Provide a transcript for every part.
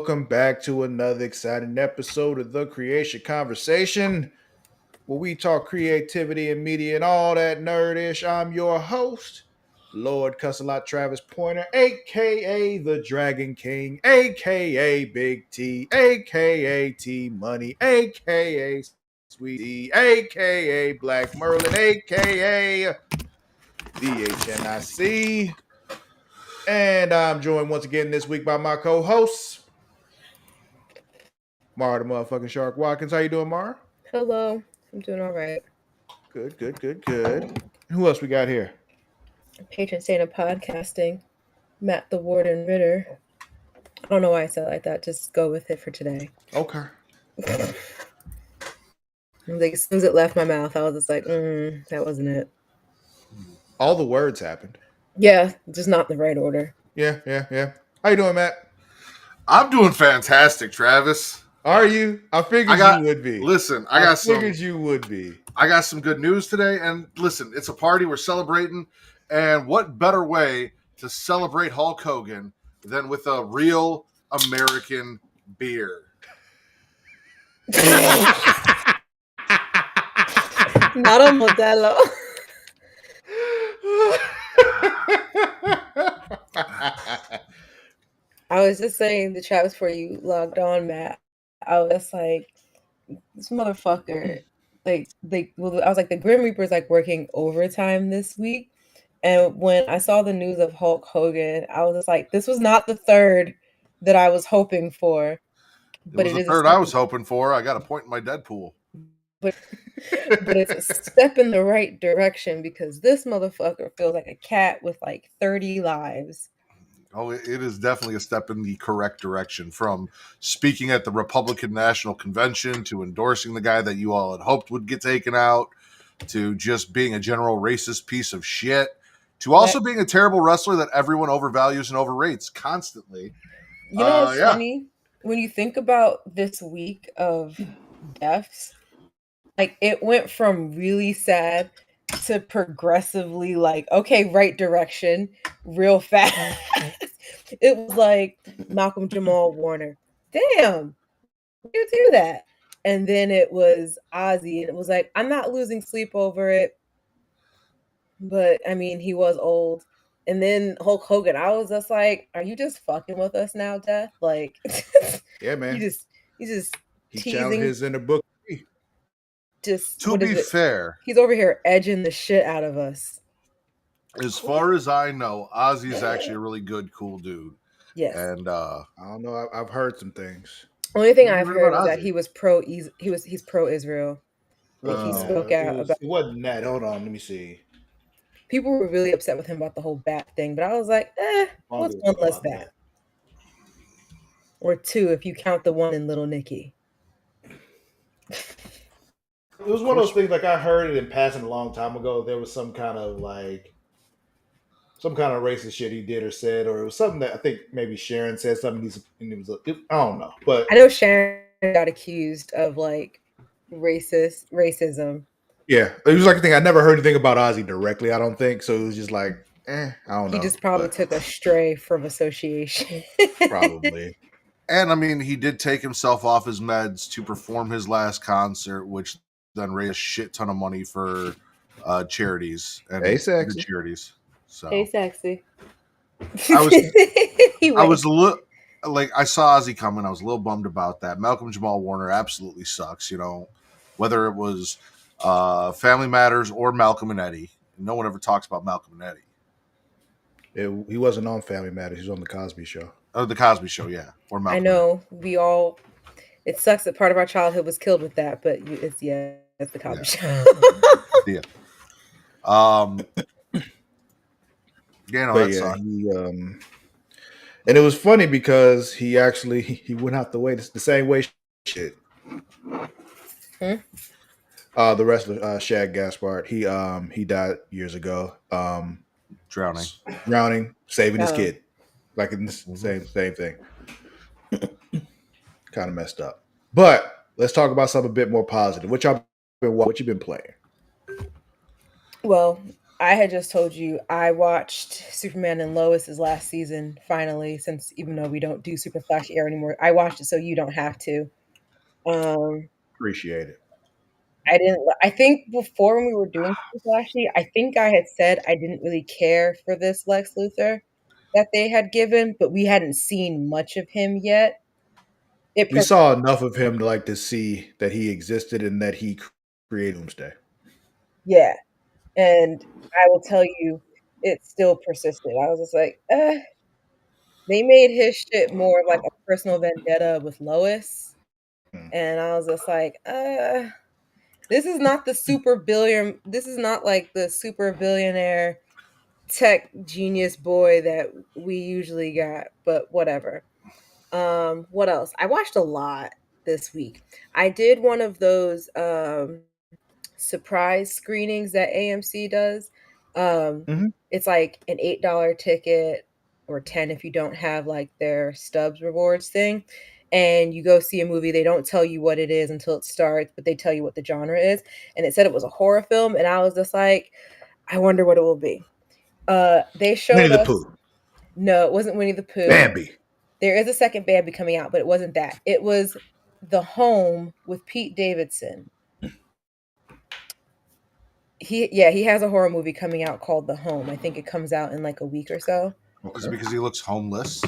welcome back to another exciting episode of the Creatia Conversation, where we talk creativity and media and all that nerdish. I'm your host, Lord Cussalot Travis Pointer, aka the Dragon King, aka Big T, aka T Money, aka Sweet D, aka Black Merlin, aka DHNIC. And I'm joined once again this week by my co-hosts, Mara the motherfucking Shark Watkins. How you doing, Mara? Hello. I'm doing all right. Good. Who else we got here? Patron saint of podcasting, Matt the Warden Ritter. I don't know why I said it like that. Just go with it for today. Okay. Like, as soon as it left my mouth, I was just like, that wasn't it. All the words happened. Yeah, just not in the right order. Yeah. How you doing, Matt? I'm doing fantastic, Travis. Are you? I figured you would be. Listen, I figured you would be. I got some good news today, and listen, it's a party. We're celebrating, and what better way to celebrate Hulk Hogan than with a real American beer? Not a Modelo. I was just saying the chat before you logged on, Matt. I was like, this motherfucker. I was like, the Grim Reaper's like working overtime this week. And when I saw the news of Hulk Hogan, I was just like, this was not the third that I was hoping for. But it was the third I was hoping for. I got a point in my Deadpool. But it's a step in the right direction because this motherfucker feels like a cat with like 30 lives. Oh, it is definitely a step in the correct direction, from speaking at the Republican National Convention to endorsing the guy that you all had hoped would get taken out, to just being a general racist piece of shit, to also being a terrible wrestler that everyone overvalues and overrates constantly. You know what's funny? When you think about this week of deaths, like, it went from really sad to progressively like, okay, right direction, real fast. It was like Malcolm Jamal Warner. Damn, you do that. And then it was Ozzy, and it was like, I'm not losing sleep over it. But I mean, he was old. And then Hulk Hogan, I was just like, are you just fucking with us now, Death? Like, yeah, man. He's just he teasing. His in the book. Just to be fair, he's over here edging the shit out of us. As far as I know, Ozzy's actually a really good, cool dude. Yes. And I don't know. I've heard some things. Only thing I've heard is that he was he's pro-Israel. Like, he spoke out about. It wasn't that. Hold on, let me see. People were really upset with him about the whole bat thing, but I was like, what's one less bat? Or two, if you count the one in Little Nicky. It was one of those things, like, I heard it in passing a long time ago. There was some kind of racist shit he did or said, or it was something that I think maybe Sharon said something. I don't know, but I know Sharon got accused of like racism. Yeah, it was like a thing. I never heard anything about Ozzy directly, I don't think. So it was just like, I don't know. He just probably took a stray from association. Probably. And I mean, he did take himself off his meds to perform his last concert, which then raised a shit ton of money for charities and charities. So hey, sexy. I was a little like, I saw Ozzy coming. I was a little bummed about that. Malcolm Jamal Warner absolutely sucks. You know, whether it was Family Matters or Malcolm and Eddie. No one ever talks about Malcolm and Eddie. He wasn't on Family Matters. He was on The Cosby Show. Oh, The Cosby Show, yeah. Or Malcolm. I know. It sucks that part of our childhood was killed with that, but it's The Cosby Show. Yeah. That sucked. And it was funny because he went out the same way shit. The wrestler Shad Gaspard, he died years ago. Drowning, saving his kid, like in the same thing. Kind of messed up. But let's talk about something a bit more positive. What you been playing? Well, I had just told you I watched Superman and Lois's last season finally, since even though we don't do Super Flash air anymore, I watched it so you don't have to. Appreciate it. I didn't. I think before when we were doing Super Flashy, I think I had said I didn't really care for this Lex Luthor that they had given, but we hadn't seen much of him yet. It We pro- saw enough of him to like to see that he existed and that he created Doomsday. yeah, and I will tell you, it still persisted. I was just like, they made his shit more of like a personal vendetta with Lois, Hmm. and I was just like, this is not the super billion. This is not like the super billionaire tech genius boy that we usually got, but whatever. What else? I watched a lot this week. I did one of those surprise screenings that AMC does. Mhm. It's like an $8 ticket or 10 if you don't have like their Stubs rewards thing. And you go see a movie, they don't tell you what it is until it starts, but they tell you what the genre is. And it said it was a horror film, and I was just like, I wonder what it will be. They Winnie showed the us. Pooh, No, it wasn't Winnie the Pooh. Bambi. There is a second Bambi coming out, but it wasn't that. It was The Home with Pete Davidson. He has a horror movie coming out called The Home. I think it comes out in like a week or so. Is it because he looks homeless?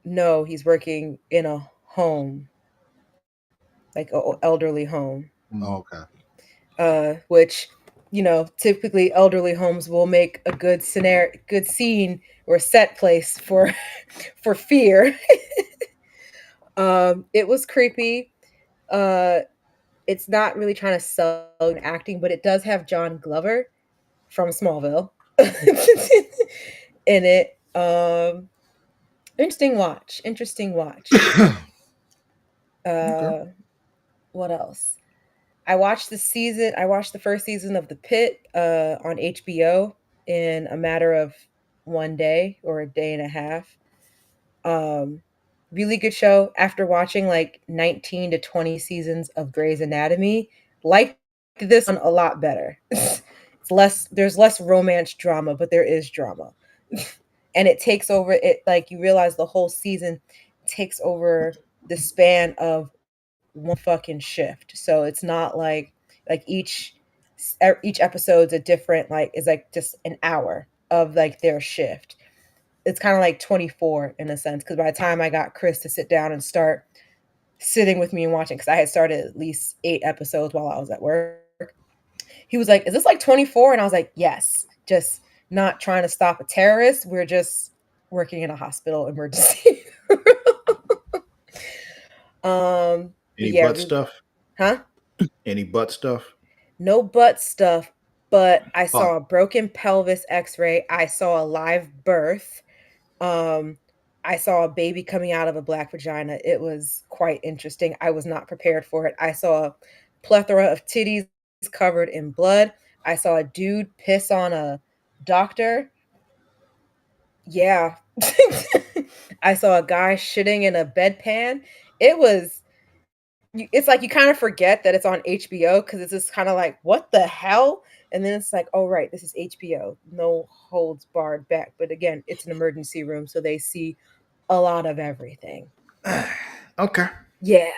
No, he's working in a home, like an elderly home. Oh, okay. Which, typically elderly homes will make a good scenario, good scene or set place for for fear. It was creepy. It's not really trying to sell acting, but it does have John Glover from Smallville in it. Interesting watch. Interesting watch. Okay. What else? I watched the first season of The Pit on HBO in a matter of one day or a day and a half. Um, really good show. After watching like 19 to 20 seasons of Grey's Anatomy, like this one a lot better. There's less romance drama, but there is drama. And it takes over it, like you realize the whole season takes over the span of one fucking shift. So it's not like each episode's a different, like, is like just an hour of like their shift. It's kind of like 24 in a sense, because by the time I got Chris to sit down and start sitting with me and watching, because I had started at least 8 episodes while I was at work, he was like, is this like 24? And I was like, yes, just not trying to stop a terrorist. We're just working in a hospital emergency. Any Yeah, butt stuff? huh? Any butt stuff? No butt stuff, but I But saw a broken pelvis x-ray. I saw a live birth. Um, I saw a baby coming out of a black vagina. It was quite interesting. I was not prepared for it. I saw a plethora of titties covered in blood. I saw a dude piss on a doctor. Yeah. I saw a guy shitting in a bedpan. It was it's like you kind of forget that it's on HBO, because it's just kind of like, what the hell? And then it's like, oh, right, this is HBO. No holds barred back. But again, it's an emergency room, so they see a lot of everything. Okay. Yeah.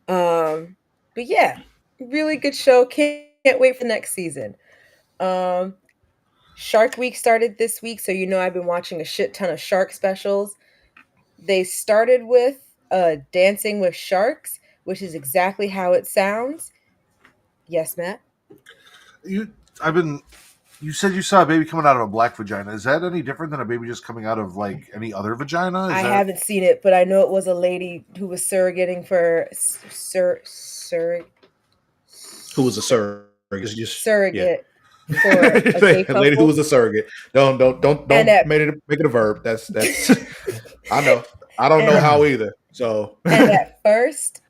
But yeah, really good show. Can't wait for next season. Um, Shark Week started this week, so I've been watching a shit ton of shark specials. They started with Dancing with Sharks, which is exactly how it sounds. Yes, Matt? you, I've been. You said you saw a baby coming out of a black vagina. Is that any different than a baby just coming out of like any other vagina? I haven't seen it, but I know it was a lady who was surrogating for Who was a surrogate? Just yeah. surrogate for a gay A lady who couple. was a surrogate. Don't And at make it a verb. That's I know. I don't know and how either. So and at first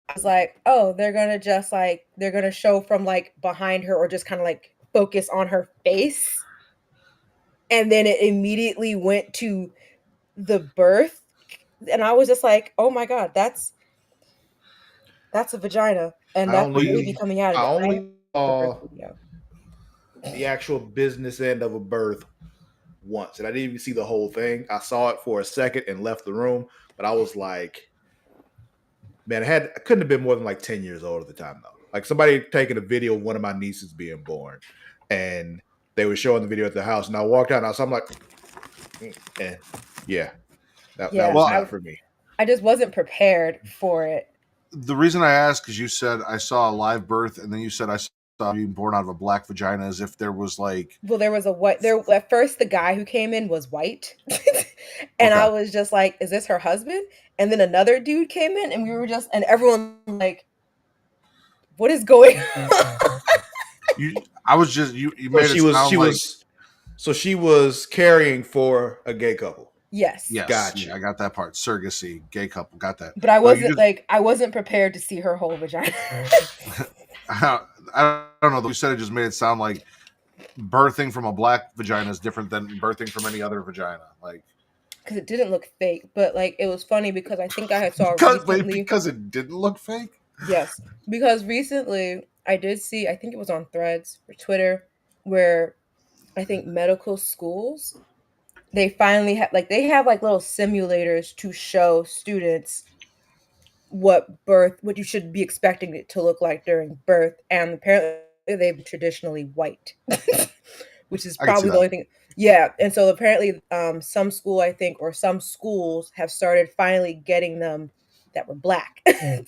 I was like, oh, they're gonna show from like behind her, or just kind of like focus on her face. And then it immediately went to the birth. And I was just like, oh my God, that's a vagina. And I that's the only baby coming out of I it. I only the first saw video. the actual business end of a birth once, and I didn't even see the whole thing. I saw it for a second and left the room, but I was like, man, I couldn't have been more than like 10 years old at the time though. Like somebody taking a video of one of my nieces being born, and they were showing the video at the house, and I walked out, and I'm like, yeah, that was not for me. I just wasn't prepared for it. The reason I asked is you said I saw a live birth, and then you said I saw being born out of a black vagina, as if there was like. Well, there was a white. There at first, the guy who came in was white, and I was just like, "Is this her husband?" And then another dude came in, and we were just, and everyone like, "What is going on?" You made it sound like. So she was carrying for a gay couple. Yes. Gotcha. Yeah, I got that part. Surrogacy, gay couple, got that. But I wasn't I wasn't prepared to see her whole vagina. I don't know. You said it just made it sound like birthing from a black vagina is different than birthing from any other vagina. Like, because it didn't look fake, but like it was funny because I think I had saw recently because it didn't look fake. Yes, because recently I did see. I think it was on Threads or Twitter where I think medical schools. They finally have they have little simulators to show students what you should be expecting it to look like during birth, and apparently they've traditionally white, which is probably the only thing. Yeah, and so apparently some school, I think, or some schools have started finally getting them that were black, and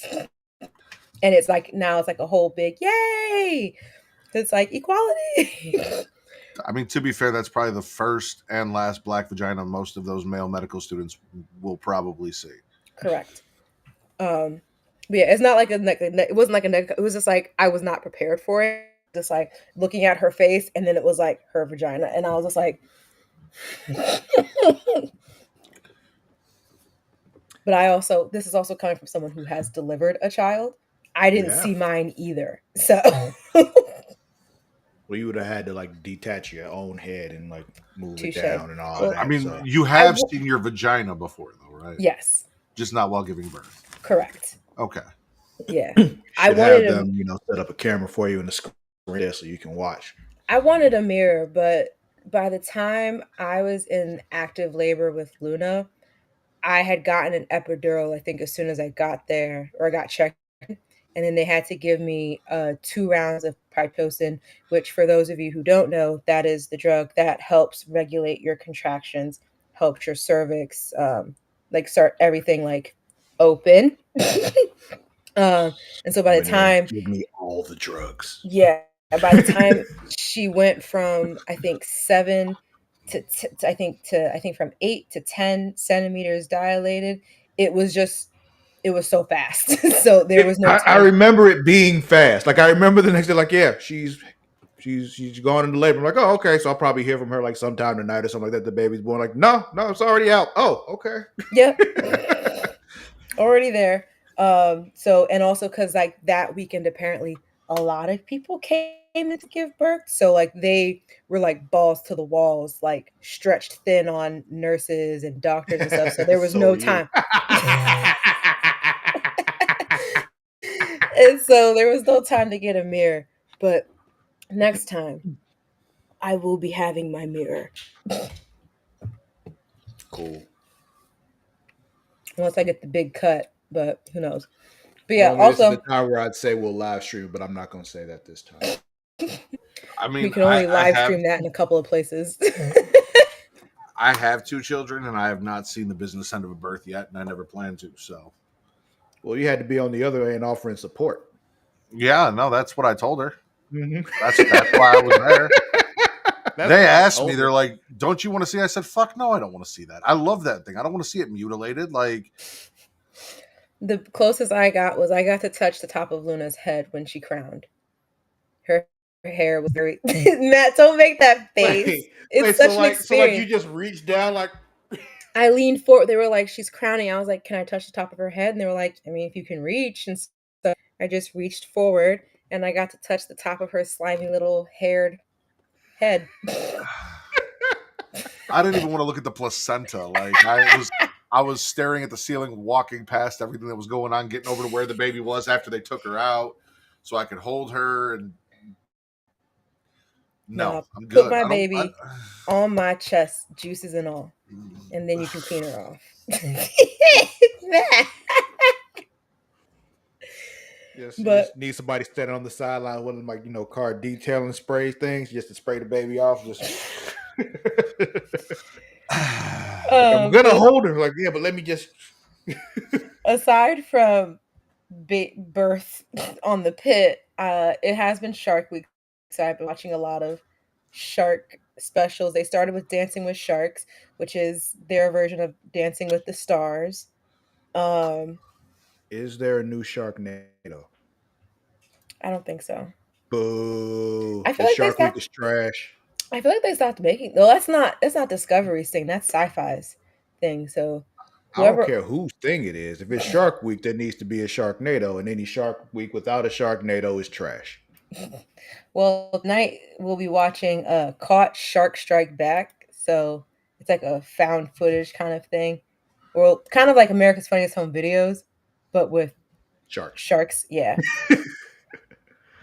it's like now it's like a whole big yay! It's like equality. I mean, to be fair, that's probably the first and last black vagina most of those male medical students will probably see. Correct. But yeah, it's not like it wasn't like it was just like I was not prepared for it. Just like looking at her face, and then it was like her vagina, and I was just like. But this is also coming from someone who has delivered a child. I didn't see mine either, so. Well, you would have had to detach your own head and move it down and all that. I mean, you have seen your vagina before, though, right? Yes. Just not while giving birth. Correct. Okay. Yeah. I wanted them, set up a camera for you in the screen there so you can watch. I wanted a mirror, but by the time I was in active labor with Luna, I had gotten an epidural, I think, as soon as I got there or I got checked. And then they had to give me 2 rounds of Pitocin, which for those of you who don't know, that is the drug that helps regulate your contractions, helps your cervix, start everything open. And so by the time give me all the drugs. Yeah. By the time she went from I think 7 to I think from 8 to 10 centimeters dilated, it was so fast. So there was no time. I remember it being fast. I remember the next day, she's going into labor. I'm like, oh, okay. So I'll probably hear from her sometime tonight or something like that. The baby's born. No, it's already out. Oh, okay. Yeah. Already there. So, and also because that weekend, apparently a lot of people came in to give birth. So they were balls to the walls, stretched thin on nurses and doctors and stuff. So there was no time. And so there was no time to get a mirror. But next time, I will be having my mirror. Cool. Once I get the big cut, but who knows? But yeah, also this is the time where I'd say we'll live stream, but I'm not going to say that this time. I mean, we can only live stream that in a couple of places. I have 2 children, and I have not seen the business end of a birth yet, and I never plan to. So, well, you had to be on the other end offering support. Yeah, no, that's what I told her. Mm-hmm. That's why I was there. They asked me, they're like, "Don't you want to see?" I said, "Fuck no, I don't want to see that. I love that thing. I don't want to see it mutilated." The closest I got to touch the top of Luna's head when she crowned. Her hair was very Matt, don't make that face. It's such an experience. So you just reached down I leaned forward. They were like, she's crowning. I was like, can I touch the top of her head? And they were like, I mean, if you can reach. And so I just reached forward and I got to touch the top of her slimy little haired head. I didn't even want to look at the placenta. I was staring at the ceiling, walking past everything that was going on, getting over to where the baby was after they took her out so I could hold her. And No, I'm Put good. my I don't. baby on my chest, juices and all, and then you can clean her off. Yes, you But just need somebody standing on the sideline with them, like car detailing spray things, just to spray the baby off. Just like I'm gonna but hold her, like but let me just. aside from birth on the pit, it has been Shark Week, so I've been watching a lot of shark specials. They started with Dancing with Sharks, which is their version of Dancing with the Stars. Um, Is there a new Sharknado? I don't think so. Boo! I feel This like they Shark Week stopped. is trash. I feel like they stopped making. No, that's not Discovery's thing. That's Sci-Fi's thing. So I don't whoever, care whose thing it is. If it's Shark Week, there needs to be a Sharknado, and any Shark Week without a Sharknado is trash. well, tonight we'll be watching Caught Shark Strike Back. So it's like a found footage kind of thing. Well, kind of like America's Funniest Home Videos, but with Sharks. sharks. Yeah.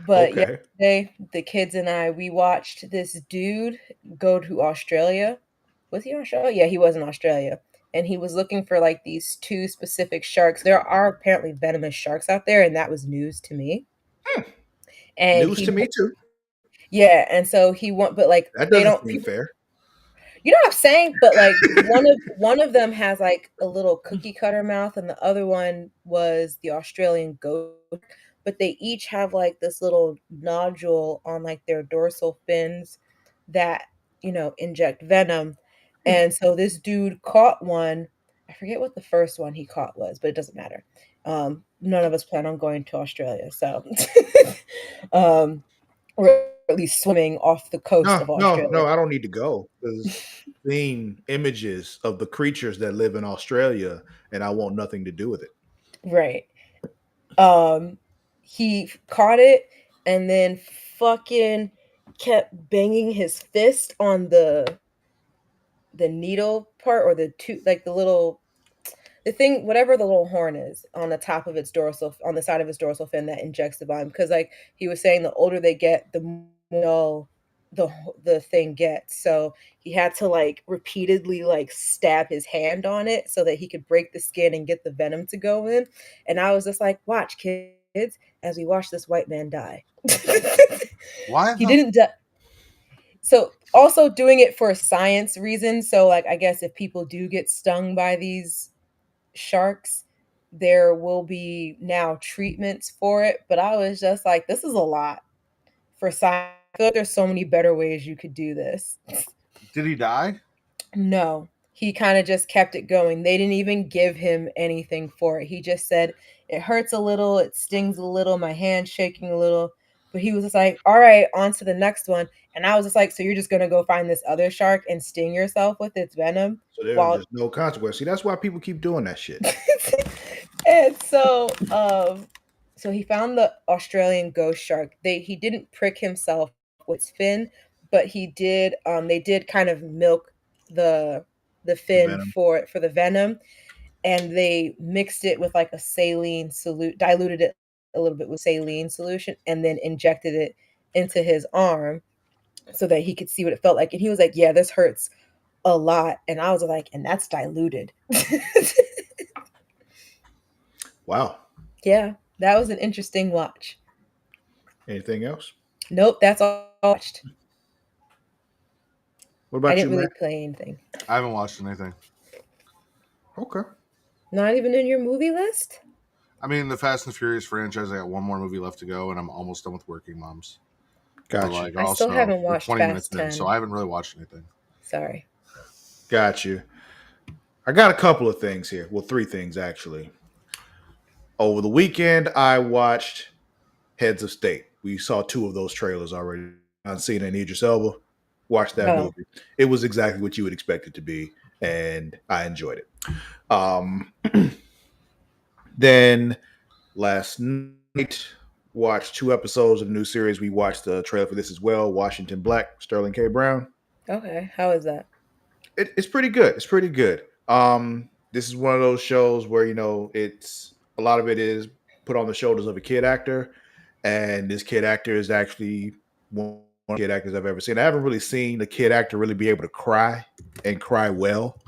But Okay. yesterday, the kids and I, we watched this dude go to Australia. Was he in Australia? Yeah, he was in Australia. And he was looking for like these two specific sharks. There are apparently venomous sharks out there, and that was news to me. Hmm. And News to me too. yeah, and so he want, but like That they doesn't don't seem people. fair. You know what I'm saying? But like one of them has like a little cookie cutter mouth, and the other one was the Australian goat. But they each have like this little nodule on like their dorsal fins that inject venom. And so this dude caught one. I forget what the first one he caught was, but it doesn't matter. None of us plan on going to Australia, so um, or at least swimming off the coast No, of no, Australia. no. I don't need to go because seeing images of the creatures that live in Australia, and I want nothing to do with it. Right. Um, he caught it and then fucking kept banging his fist on the needle part, or the two, like the thing, whatever the little horn is on the top of its dorsal, on the side of its dorsal fin that injects the volume. Because like he was saying, the older they get, the more the the thing gets. So he had to like repeatedly like stab his hand on it so that he could break the skin and get the venom to go in. And I was just like, watch kids as we watch this white man die. Why He the? didn't die. So also doing it for science reasons. So like I guess if people do get stung by these sharks, there will be now treatments for it. But I was just like, this is a lot for science. I feel like there's so many better ways you could do this. Did he die? No, he kind of just kept it going. They didn't even give him anything for it. He just said, it hurts a little, it stings a little, my hand's shaking a little. But he was just like, all right, on to the next one. And I was just like, so you're just going to go find this other shark and sting yourself with its venom? So there's While just no consequence. See, that's why people keep doing that shit. and so he found the Australian ghost shark. He didn't prick himself with his fin, but he did they did kind of milk the The fin venom. for the venom, and they mixed it with like a saline solute, diluted it a little bit with saline solution, and then injected it into his arm so that he could see what it felt like. And he was like, yeah, this hurts a lot. And I was like, and that's diluted. Wow. Yeah, that was an interesting watch. Anything else? Nope, that's all I watched. What I about you, didn't really man? play anything. I haven't watched anything. Okay. Not even in your movie list? I mean, the Fast and Furious franchise, I got one more movie left to go, and I'm almost done with Working Moms. But Got you. like, I still also, haven't we're watched 20 minutes Fast in, so 10. I haven't really watched anything. Sorry. Got you. I got a couple of things here. Well, three things actually. Over the weekend, I watched Heads of State. We saw two of those trailers already. On Cena and Idris Elba. Watched that Oh, movie. It was exactly what you would expect it to be, and I enjoyed it. Then last night, watched two episodes of the new series. We watched the trailer for this as well. Washington Black, Sterling K. Brown. okay. How is that? It's pretty good. It's pretty good. This is one of those shows where it's a lot of it is put on the shoulders of a kid actor, and this kid actor is actually one of kid actors I've ever seen. I haven't really seen a kid actor really be able to cry and cry well.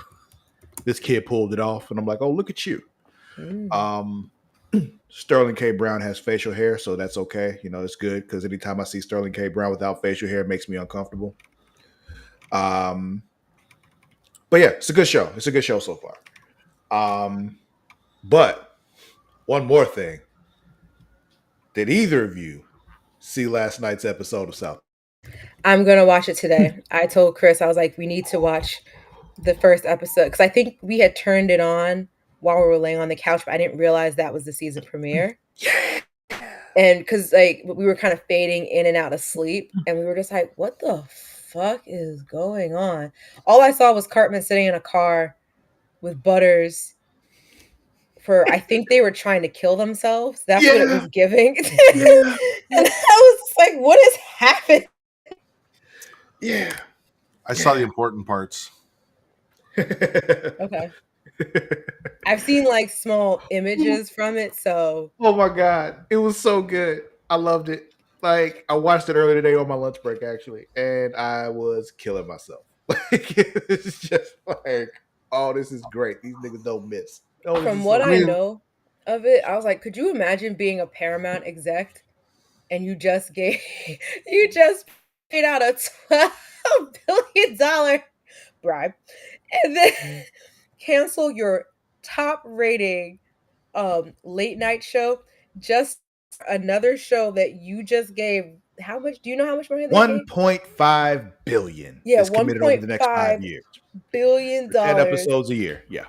This kid pulled it off, and I'm like, oh, look at you. Sterling K. Brown has facial hair, so that's okay. You know, it's good because anytime I see Sterling K. Brown without facial hair, it makes me uncomfortable. But yeah, it's a good show. It's a good show so far. But one more thing. Did either of you see last night's episode of South? I'm going to watch it today. I told Chris, I was like, we need to watch the first episode because I think we had turned it on while we were laying on the couch, but I didn't realize that was the season premiere. Yeah. And because like we were kind of fading in and out of sleep, and we were just like, what the fuck is going on? All I saw was Cartman sitting in a car with Butters for, I think they were trying to kill themselves. That's what it was giving. Yeah. And I was just like, what is happening? Yeah. I saw the important parts. Okay. I've seen like small images from it, so oh my god, it was so good. I loved it. Like I watched it earlier today on my lunch break actually, and I was killing myself. Like it's just like, oh, this is great. These niggas don't miss. Oh, from what I know of it, I was like, could you imagine being a Paramount exec and you just paid out a $12 billion bribe and then cancel your top rating late night show just another show that you just gave. How much do you know how much money they gave? 1.5 billion. Yeah, is committed over the next 5 years. $1.5 billion. 10 episodes a year. Yeah.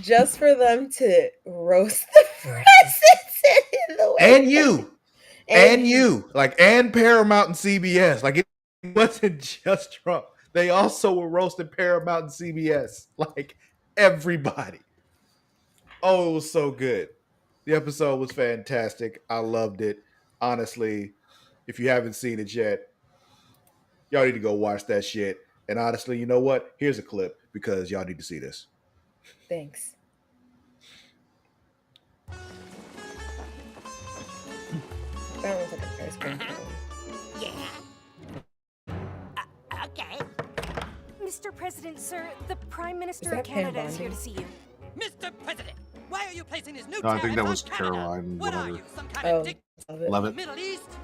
Just for them to roast the presidents in the way. And you. Like, and Paramount and CBS. Like, it wasn't just Trump. They also were roasting Paramount and CBS. Like, everybody. Oh, it was so good. The episode was fantastic. I loved it. Honestly, if you haven't seen it yet, y'all need to go watch that shit. And honestly, you know what? Here's a clip because y'all need to see this. Thanks. That was like a ice cream cone. Yeah. Okay. Mr. President, sir, the Prime Minister of Pam Canada is here Bondi? to see you. Mr. President, why are you placing his new No, I think tariffs that on was Canada? Caroline, What are whatever. you, some kind of Love it. Love the it. Middle East?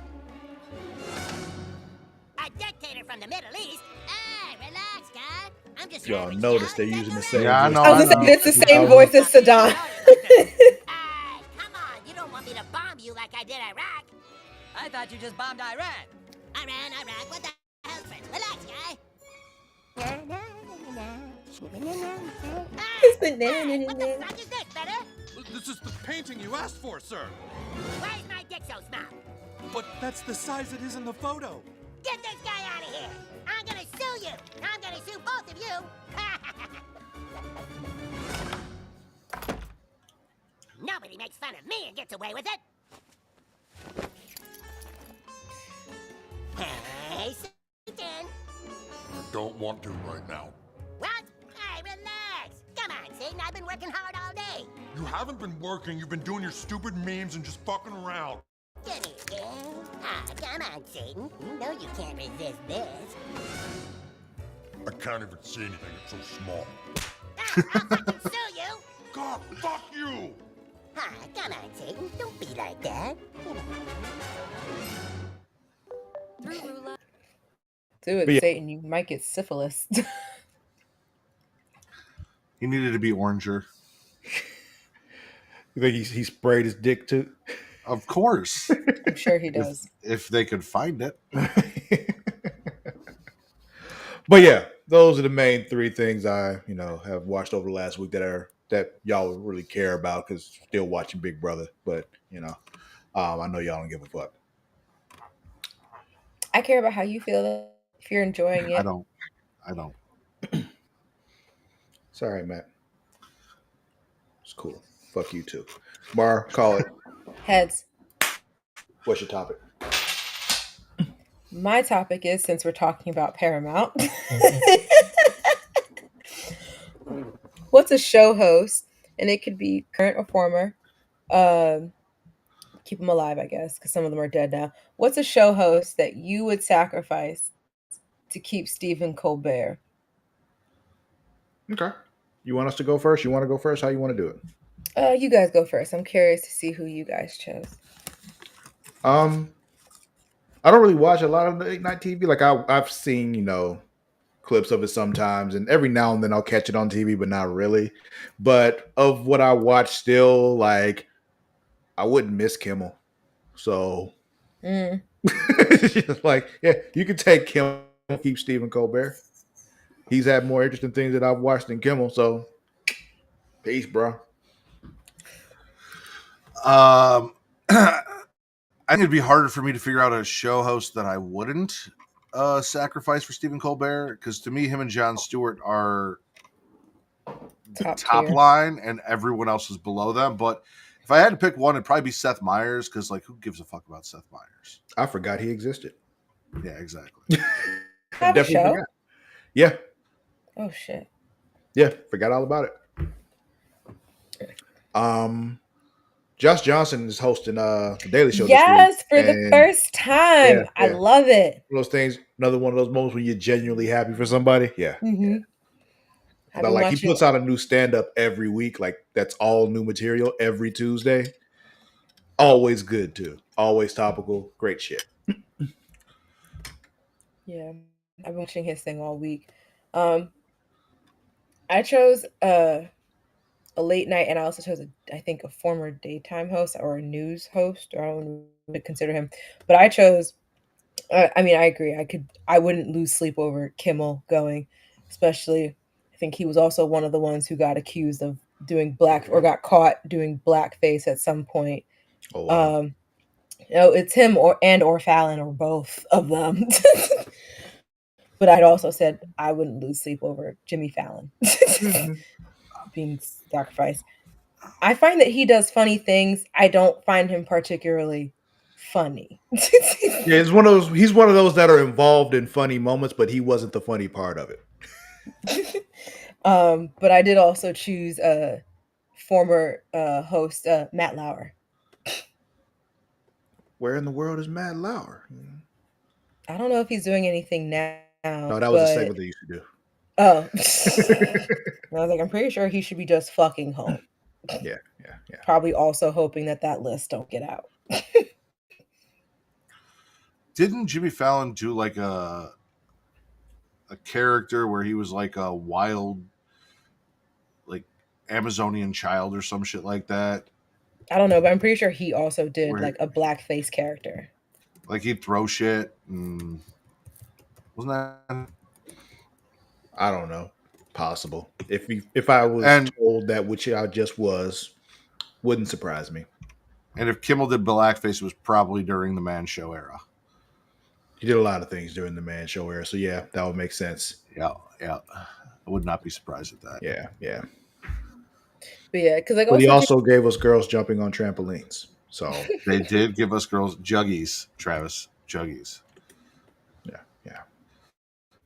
A dictator from the Middle East? Hey, relax, guy. I'm just Y'all notice they're using the same. Yeah, I know. I was gonna say it's the same voice as Saddam. Come on, you don't want me to bomb you like I did Iraq. I thought you just bombed Iran. Iraq, what the hell's friend? Relax, guy. What the fuck is this, better? This is the painting you asked for, sir. Why is my dick so small? But that's the size it is in the photo. Get this guy out of here! I'm gonna sue you! I'm gonna sue both of you! Nobody makes fun of me and gets away with it! Hey, Satan! I don't want to right now. What? Hey, relax! Come on, Satan, I've been working hard all day! You haven't been working, you've been doing your stupid memes and just fucking around. Give me a girl. Ah, come on, Satan. You know you can't resist this. I can't even see anything, it's so small. Ah, I'll fucking sue you! God, fuck you! Ah, come on, Satan. Don't be like that. Do it, But yeah. Satan. You might get syphilis. He needed to be oranger. You think he sprayed his dick too? Of course. I'm sure he does. If they could find it. But yeah, those are the main 3 things I, have watched over the last week that y'all would really care about because still watching Big Brother. But I know y'all don't give a fuck. I care about how you feel if you're enjoying it. I don't. It's all right, Matt. It's cool. Fuck you too. Mar, call it. Heads. What's your topic? My topic is, since we're talking about Paramount, what's a show host, and it could be current or former, keep them alive, I guess, because some of them are dead now. What's a show host that you would sacrifice to keep Stephen Colbert? Okay. You want us to go first? You want to go first? How you want to do it? You guys go first. I'm curious to see who you guys chose. I don't really watch a lot of late night TV. Like I've seen, clips of it sometimes, and every now and then I'll catch it on TV, but not really. But of what I watch still, like I wouldn't miss Kimmel. So like, yeah, you can take Kimmel, keep Stephen Colbert. He's had more interesting things that I've watched than Kimmel, so peace, bro. I think it'd be harder for me to figure out a show host that I wouldn't sacrifice for Stephen Colbert, because to me, him and Jon Stewart are the top line, and everyone else is below them. But if I had to pick one, it'd probably be Seth Meyers, because like, who gives a fuck about Seth Meyers? I forgot he existed. Yeah, exactly. Have a show? Forgot. Yeah. Oh shit. Yeah, forgot all about it. Josh Johnson is hosting the Daily Show. Yes, this week, for the first time. Yeah. I love it. One of those things, another one of those moments when you're genuinely happy for somebody. Yeah. Mm-hmm. But like he puts out a new stand-up every week. Like that's all new material every Tuesday. Always good too. Always topical. Great shit. Yeah. I've been watching his thing all week. I chose a late night, and I also chose I think a former daytime host or a news host, or I don't would consider him, but I chose. I mean, I agree. I wouldn't lose sleep over Kimmel going, especially. I think he was also one of the ones who got accused of doing or got caught doing blackface at some point. Oh, wow. It's him or Fallon or both of them. But I'd also said I wouldn't lose sleep over Jimmy Fallon being sacrificed. I find that he does funny things. I don't find him particularly funny. Yeah, he's one of those that are involved in funny moments, but he wasn't the funny part of it. But I did also choose former host Matt Lauer. Where in the world is Matt Lauer? I don't know if he's doing anything now. No, that was a segment they used to do. Oh. I was like, I'm pretty sure he should be just fucking home. Yeah. Probably also hoping that list don't get out. Didn't Jimmy Fallon do like a character where he was like a wild, like Amazonian child or some shit like that? I don't know, but I'm pretty sure he also did like a blackface character. Like he'd throw shit. And wasn't that? I don't know. Possible. If I was told that, which I just was, wouldn't surprise me. And if Kimmel did blackface, it was probably during the Man Show era. He did a lot of things during the Man Show era, so yeah, that would make sense. Yeah. I would not be surprised at that. Yeah. But yeah, because like, but he also gave us girls jumping on trampolines. So they did give us girls juggies, Travis juggies. Yeah.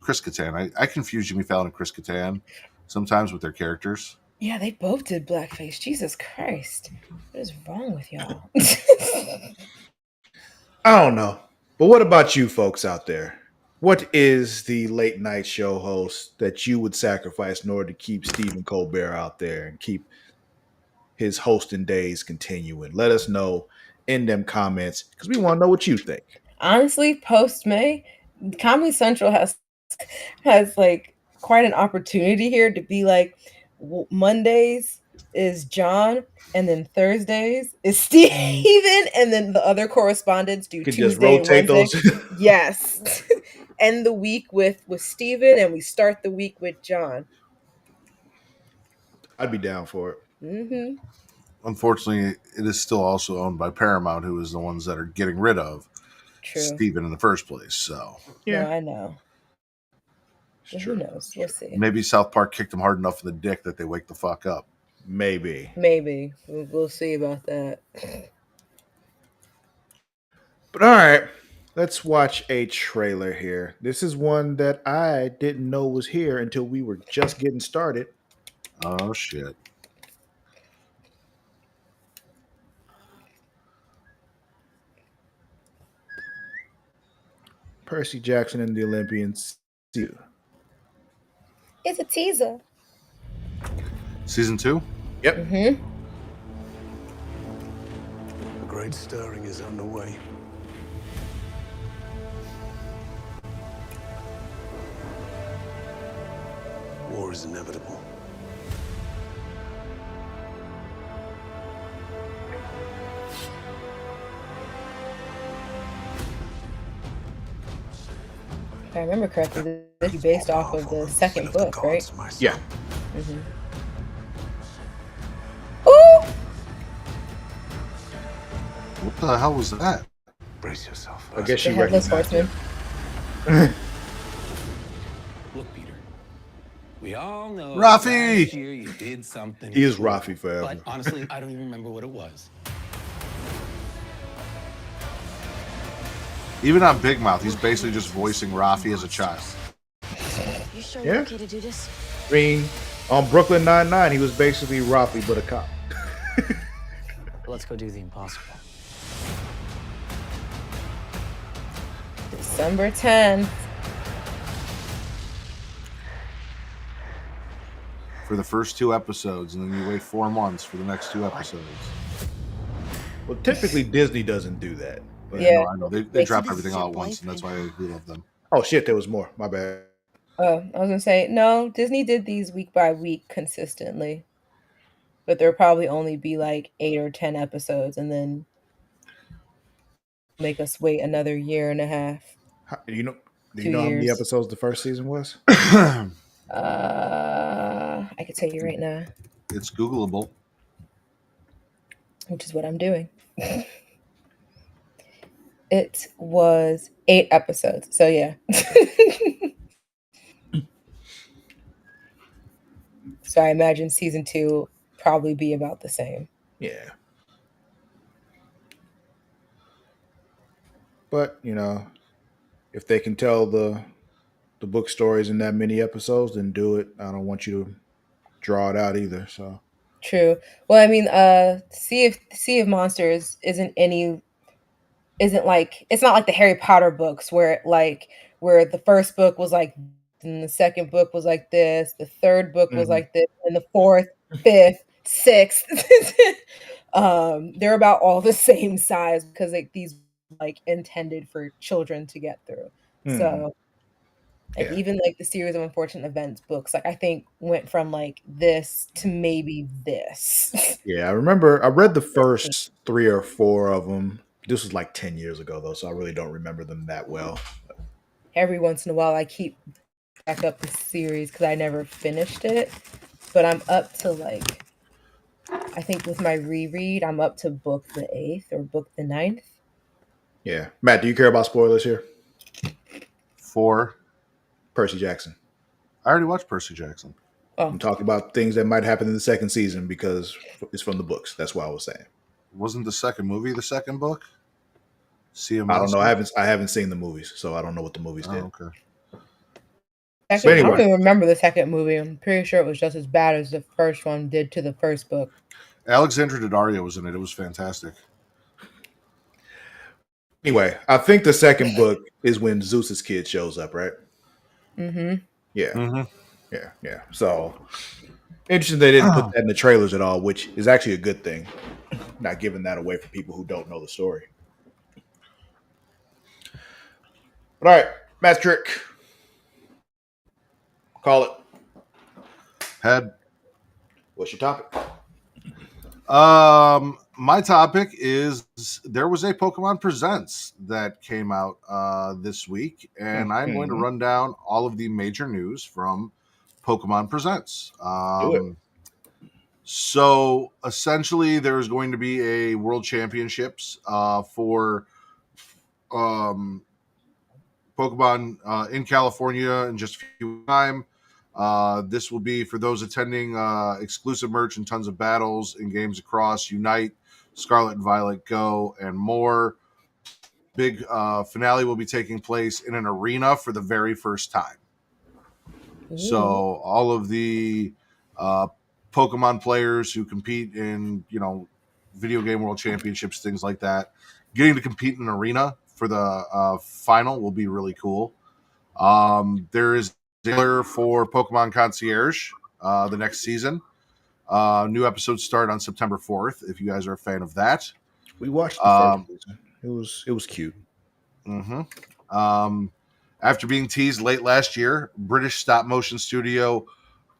Chris Kattan. I confuse Jimmy Fallon and Chris Kattan sometimes with their characters. Yeah, they both did blackface. Jesus Christ, what is wrong with y'all? I don't know. But what about you folks out there? What is the late night show host that you would sacrifice in order to keep Stephen Colbert out there and keep his hosting days continuing? Let us know in them comments because we want to know what you think. Honestly, post May, Comedy Central has like quite an opportunity here to be like, Mondays is John, and then Thursdays is Steven, and then the other correspondents do Tuesday just rotate and Wednesday. Those. Yes. End the week with Steven, and we start the week with John. I'd be down for it. Mm-hmm. Unfortunately, it is still also owned by Paramount, who is the ones that are getting rid of Steven in the first place. So yeah, I know. Who knows? We'll see. Maybe South Park kicked them hard enough in the dick that they wake the fuck up. Maybe. We'll see about that. But all right, let's watch a trailer here. This is one that I didn't know was here until we were just getting started. Oh, shit. Percy Jackson and the Olympians. It's a teaser. Season 2? Yep. Mm-hmm. A great stirring is underway. War is inevitable. If I remember correctly, this is based off of the second book, right? Yeah. Mm-hmm. Ooh! What the hell was that? Brace yourself. I guess The you Headless recognize Horseman. it. Look, Peter. We all know Rafi! last year you did something. He is cool, Rafi forever. But honestly, I don't even remember what it was. Even on Big Mouth, he's basically just voicing Rafi as a child. You sure Yeah. you're okay to do this? I mean, on Brooklyn Nine-Nine, he was basically Rafi, but a cop. Let's go do the impossible. December 10th. For the first 2 episodes, and then you wait 4 months for the next 2 episodes. Well, typically Disney doesn't do that. But Yeah. I know. They Makes drop this everything your all at once, and that's why boyfriend. we love them. Oh shit, there was more. My bad. I was gonna say no. Disney did these week by week consistently, but there'll probably only be like 8 or 10 episodes, and then make us wait another year and a half. Do you know 2 how many years. episodes the first season was? I can tell you right now, It's Googleable. which is what I'm doing. It was 8 episodes, so yeah. So I imagine season 2 will probably be about the same. Yeah. But, you know, if they can tell the book stories in that many episodes, then do it. I don't want you to draw it out either. So True. Well, I mean, Sea of Monsters isn't like, it's not like the Harry Potter books where the first book was like, and the second book was like this, the third book was Mhm. like this, and the fourth, fifth, sixth. They're about all the same size because like these like intended for children to get through. So like Yeah. even like the series of unfortunate events books, like I think went from like this to maybe this. Yeah, I remember I read the first 3 or 4 of them. This was like 10 years ago though, so I really don't remember them that well. Every once in a while I keep back up the series because I never finished it. But I'm up to like, I think with my reread, I'm up to book the 8th or book the 9th. Yeah. Matt, do you care about spoilers here? 4. Percy Jackson. I already watched Percy Jackson. I'm talking about things that might happen in the second season because it's from the books. That's what I was saying. Wasn't the second movie the second book? See I don't know. I haven't seen the movies, so I don't know what the movies did. Oh, okay. Actually, I anyway. don't even remember the second movie. I'm pretty sure it was just as bad as the first one did to the first book. Alexandra Daddario was in it. It was fantastic. Anyway, I think the second book is when Zeus's kid shows up, right? Mm-hmm. Yeah. Mm-hmm. Yeah. So interesting they didn't put that in the trailers at all, which is actually a good thing. Not giving that away for people who don't know the story. But all right, Matt's trick. Call it. Head. What's your topic? My topic is there was a Pokemon Presents that came out this week, and I'm going to run down all of the major news from Pokemon Presents. Do it. So essentially, there is going to be a World Championships for Pokemon in California in just a few time. This will be for those attending exclusive merch and tons of battles in games across Unite, Scarlet and Violet Go, and more. Big finale will be taking place in an arena for the very first time. So all of the Pokemon players who compete in, video game world championships, things like that, getting to compete in an arena for the final will be really cool. There is a trailer for Pokemon Concierge, the next season. New episodes start on September 4th. If you guys are a fan of that, We watched the first season. It was cute. After being teased late last year, British stop motion studio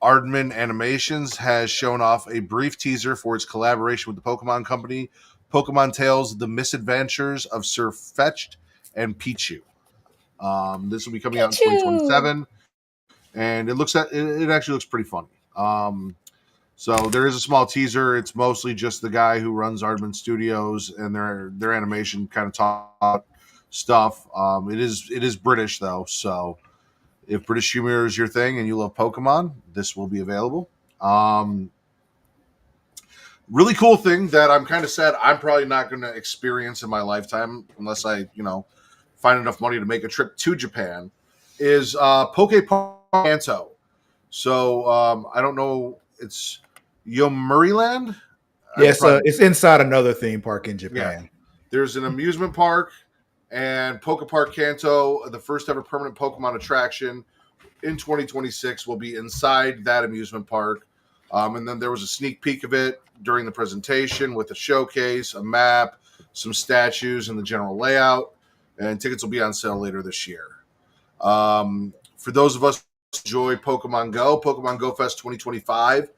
Aardman Animations has shown off a brief teaser for its collaboration with the Pokemon Company, Pokemon Tales: The Misadventures of Sir Fetch'd and Pichu. This will be coming out in 2027, and it actually looks pretty funny. So there is a small teaser. It's mostly just the guy who runs Aardman Studios and their animation kind of talk stuff. It is British though, so if British humor is your thing and you love Pokemon, this will be available. Really cool thing that I'm kind of sad I'm probably not going to experience in my lifetime unless I, find enough money to make a trip to Japan is Pokémon Kanto. So I don't know. It's Yomiuriland? Yes, it's inside another theme park in Japan. Yeah. There's an amusement park and Poke Park Kanto, the first ever permanent Pokemon attraction in 2026 will be inside that amusement park. And then there was a sneak peek of it during the presentation with a showcase, a map, some statues, and the general layout. And tickets will be on sale later this year. For those of us who enjoy Pokemon Go Fest 2025,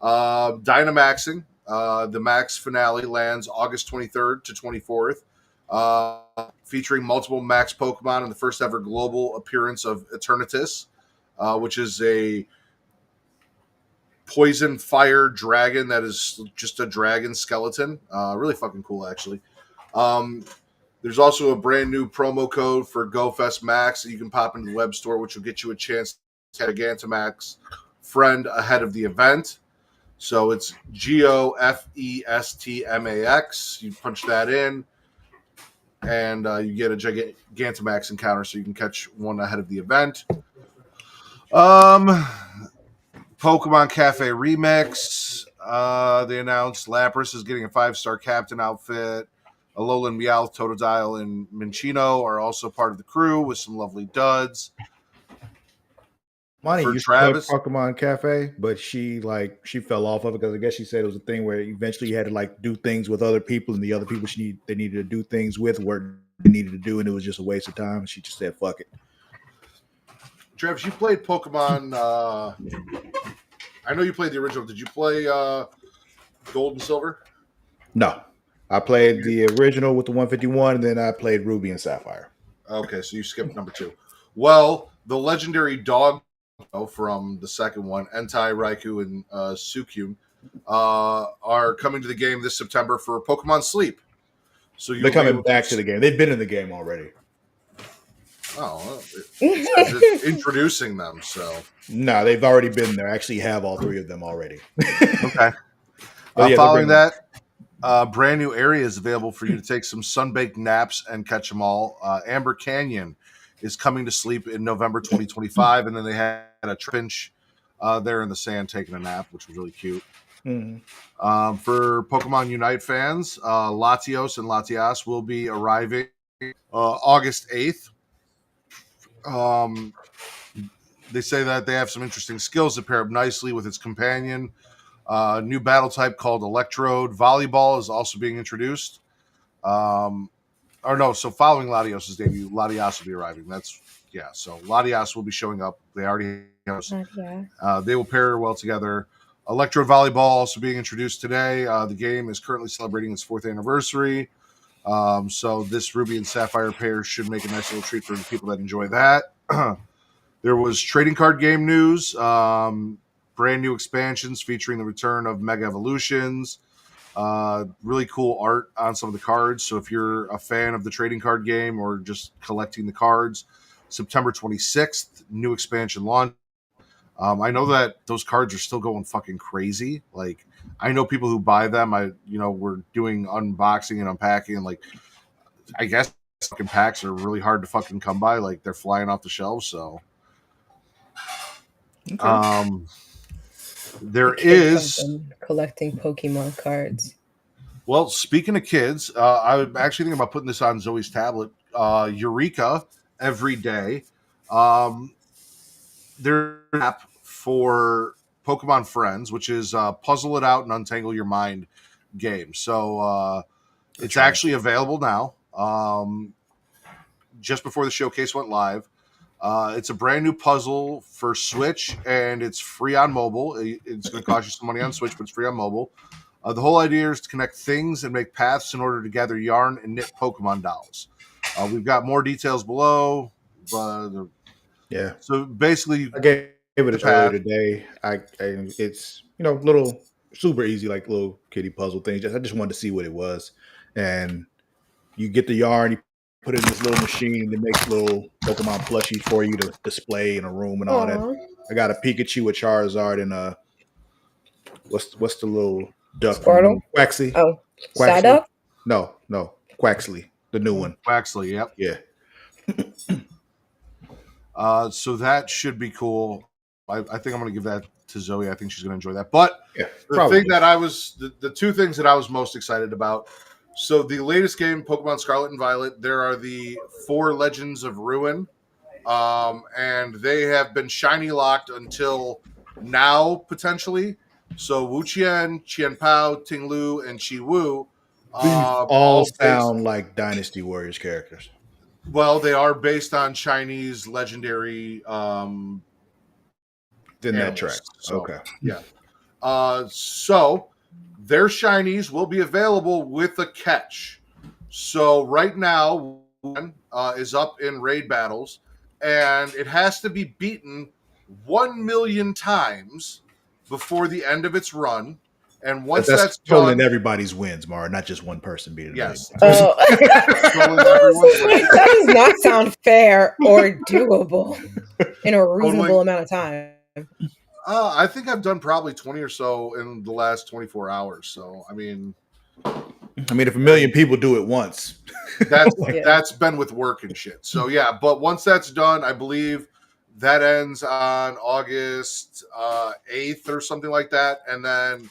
Dynamaxing, the Max finale lands August 23rd to 24th, featuring multiple Max Pokemon and the first ever global appearance of Eternatus, which is a poison fire dragon that is just a dragon skeleton. Really fucking cool, actually. There's also a brand new promo code for GoFest Max that you can pop into the web store, which will get you a chance to get a Gigantamax friend ahead of the event. So it's GOFESTMAX. You punch that in, and you get a Gigantamax encounter, so you can catch one ahead of the event. Pokemon Cafe Remix. They announced Lapras is getting a 5-star captain outfit. Alolan, Meowth, Totodile, and Minccino are also part of the crew with some lovely duds. Monty used to play Pokemon Cafe, but she fell off of it because I guess she said it was a thing where eventually you had to do things with other people, and the other people they needed to do things with weren't they needed to do, and it was just a waste of time. And she just said, "Fuck it." Travis, you played Pokemon. I know you played the original. Did you play Gold and Silver? No. I played the original with the 151, and then I played Ruby and Sapphire. Okay, so you skipped number 2. Well, the legendary dog from the second one, Entei, Raikou, and Suicune, are coming to the game this September for Pokemon Sleep. So they're coming back to the game. They've been in the game already. Oh, it's introducing them. So no, they've already been there. I actually have all 3 of them already. Okay. Following that. Brand new areas available for you to take some sun-baked naps and catch them all. Amber Canyon is coming to Sleep in November 2025, and then they had a Trapinch there in the sand taking a nap, which was really cute. Mm-hmm. For Pokemon Unite fans, Latios and Latias will be arriving August 8th. They say that they have some interesting skills that pair up nicely with its companion. New battle type called Electrode Volleyball is also being introduced. So following Latios' debut, Latias will be arriving. So Latias will be showing up. They already they will pair well together. Electrode Volleyball also being introduced today. The game is currently celebrating its 4th anniversary. So this Ruby and Sapphire pair should make a nice little treat for the people that enjoy that. There was trading card game news. Brand new expansions featuring the return of Mega Evolutions. Really cool art on some of the cards. So if you're a fan of the trading card game or just collecting the cards, September 26th, new expansion launch. I know that those cards are still going fucking crazy. I know people who buy them. We're doing unboxing and unpacking, and I guess fucking packs are really hard to fucking come by. They're flying off the shelves. So, There is collecting Pokemon cards. Well, speaking of kids, I'm actually thinking about putting this on Zoe's tablet. Eureka every day. There's an app for Pokemon Friends, which is puzzle it out and untangle your mind game. So it's actually available now. Just before the showcase went live. It's a brand new puzzle for Switch, and it's free on mobile. It's going to cost you some money on Switch, but it's free on mobile. The whole idea is to connect things and make paths in order to gather yarn and knit Pokemon dolls. We've got more details below, but yeah. So basically, I gave it a try today. It's little super easy, like little kitty puzzle things. I just wanted to see what it was, and you get the yarn, you put it in this little machine that makes little Pokemon plushies for you to display in a room and all that. I got a Pikachu, a Charizard, and a what's the little duck? Squirtle? Quaxley. Oh, Quaxley? Psyduck? No, Quaxley, the new one. Quaxley, yep. Yeah. So that should be cool. I think I'm going to give that to Zoe. I think she's going to enjoy that. But the two things that I was most excited about. So the latest game, Pokemon Scarlet and Violet, there are the 4 Legends of Ruin, and they have been shiny locked until now, potentially. So Wu Qian, Qian Pao, Ting Lu, and Chi Wu all sound like Dynasty Warriors characters. Well, they are based on Chinese legendary then that track. So, okay. Yeah. So their shinies will be available with a catch. So right now is up in raid battles, and it has to be beaten 1 million times before the end of its run. And once that's totaling done, everybody's wins, Mara, not just one person beating. Yes. That does not sound fair or doable in a reasonable amount of time. I think I've done probably 20 or so in the last 24 hours. So, I mean, if 1 million people do it once, that's been with work and shit. So, yeah, but once that's done, I believe that ends on August 8th or something like that. And then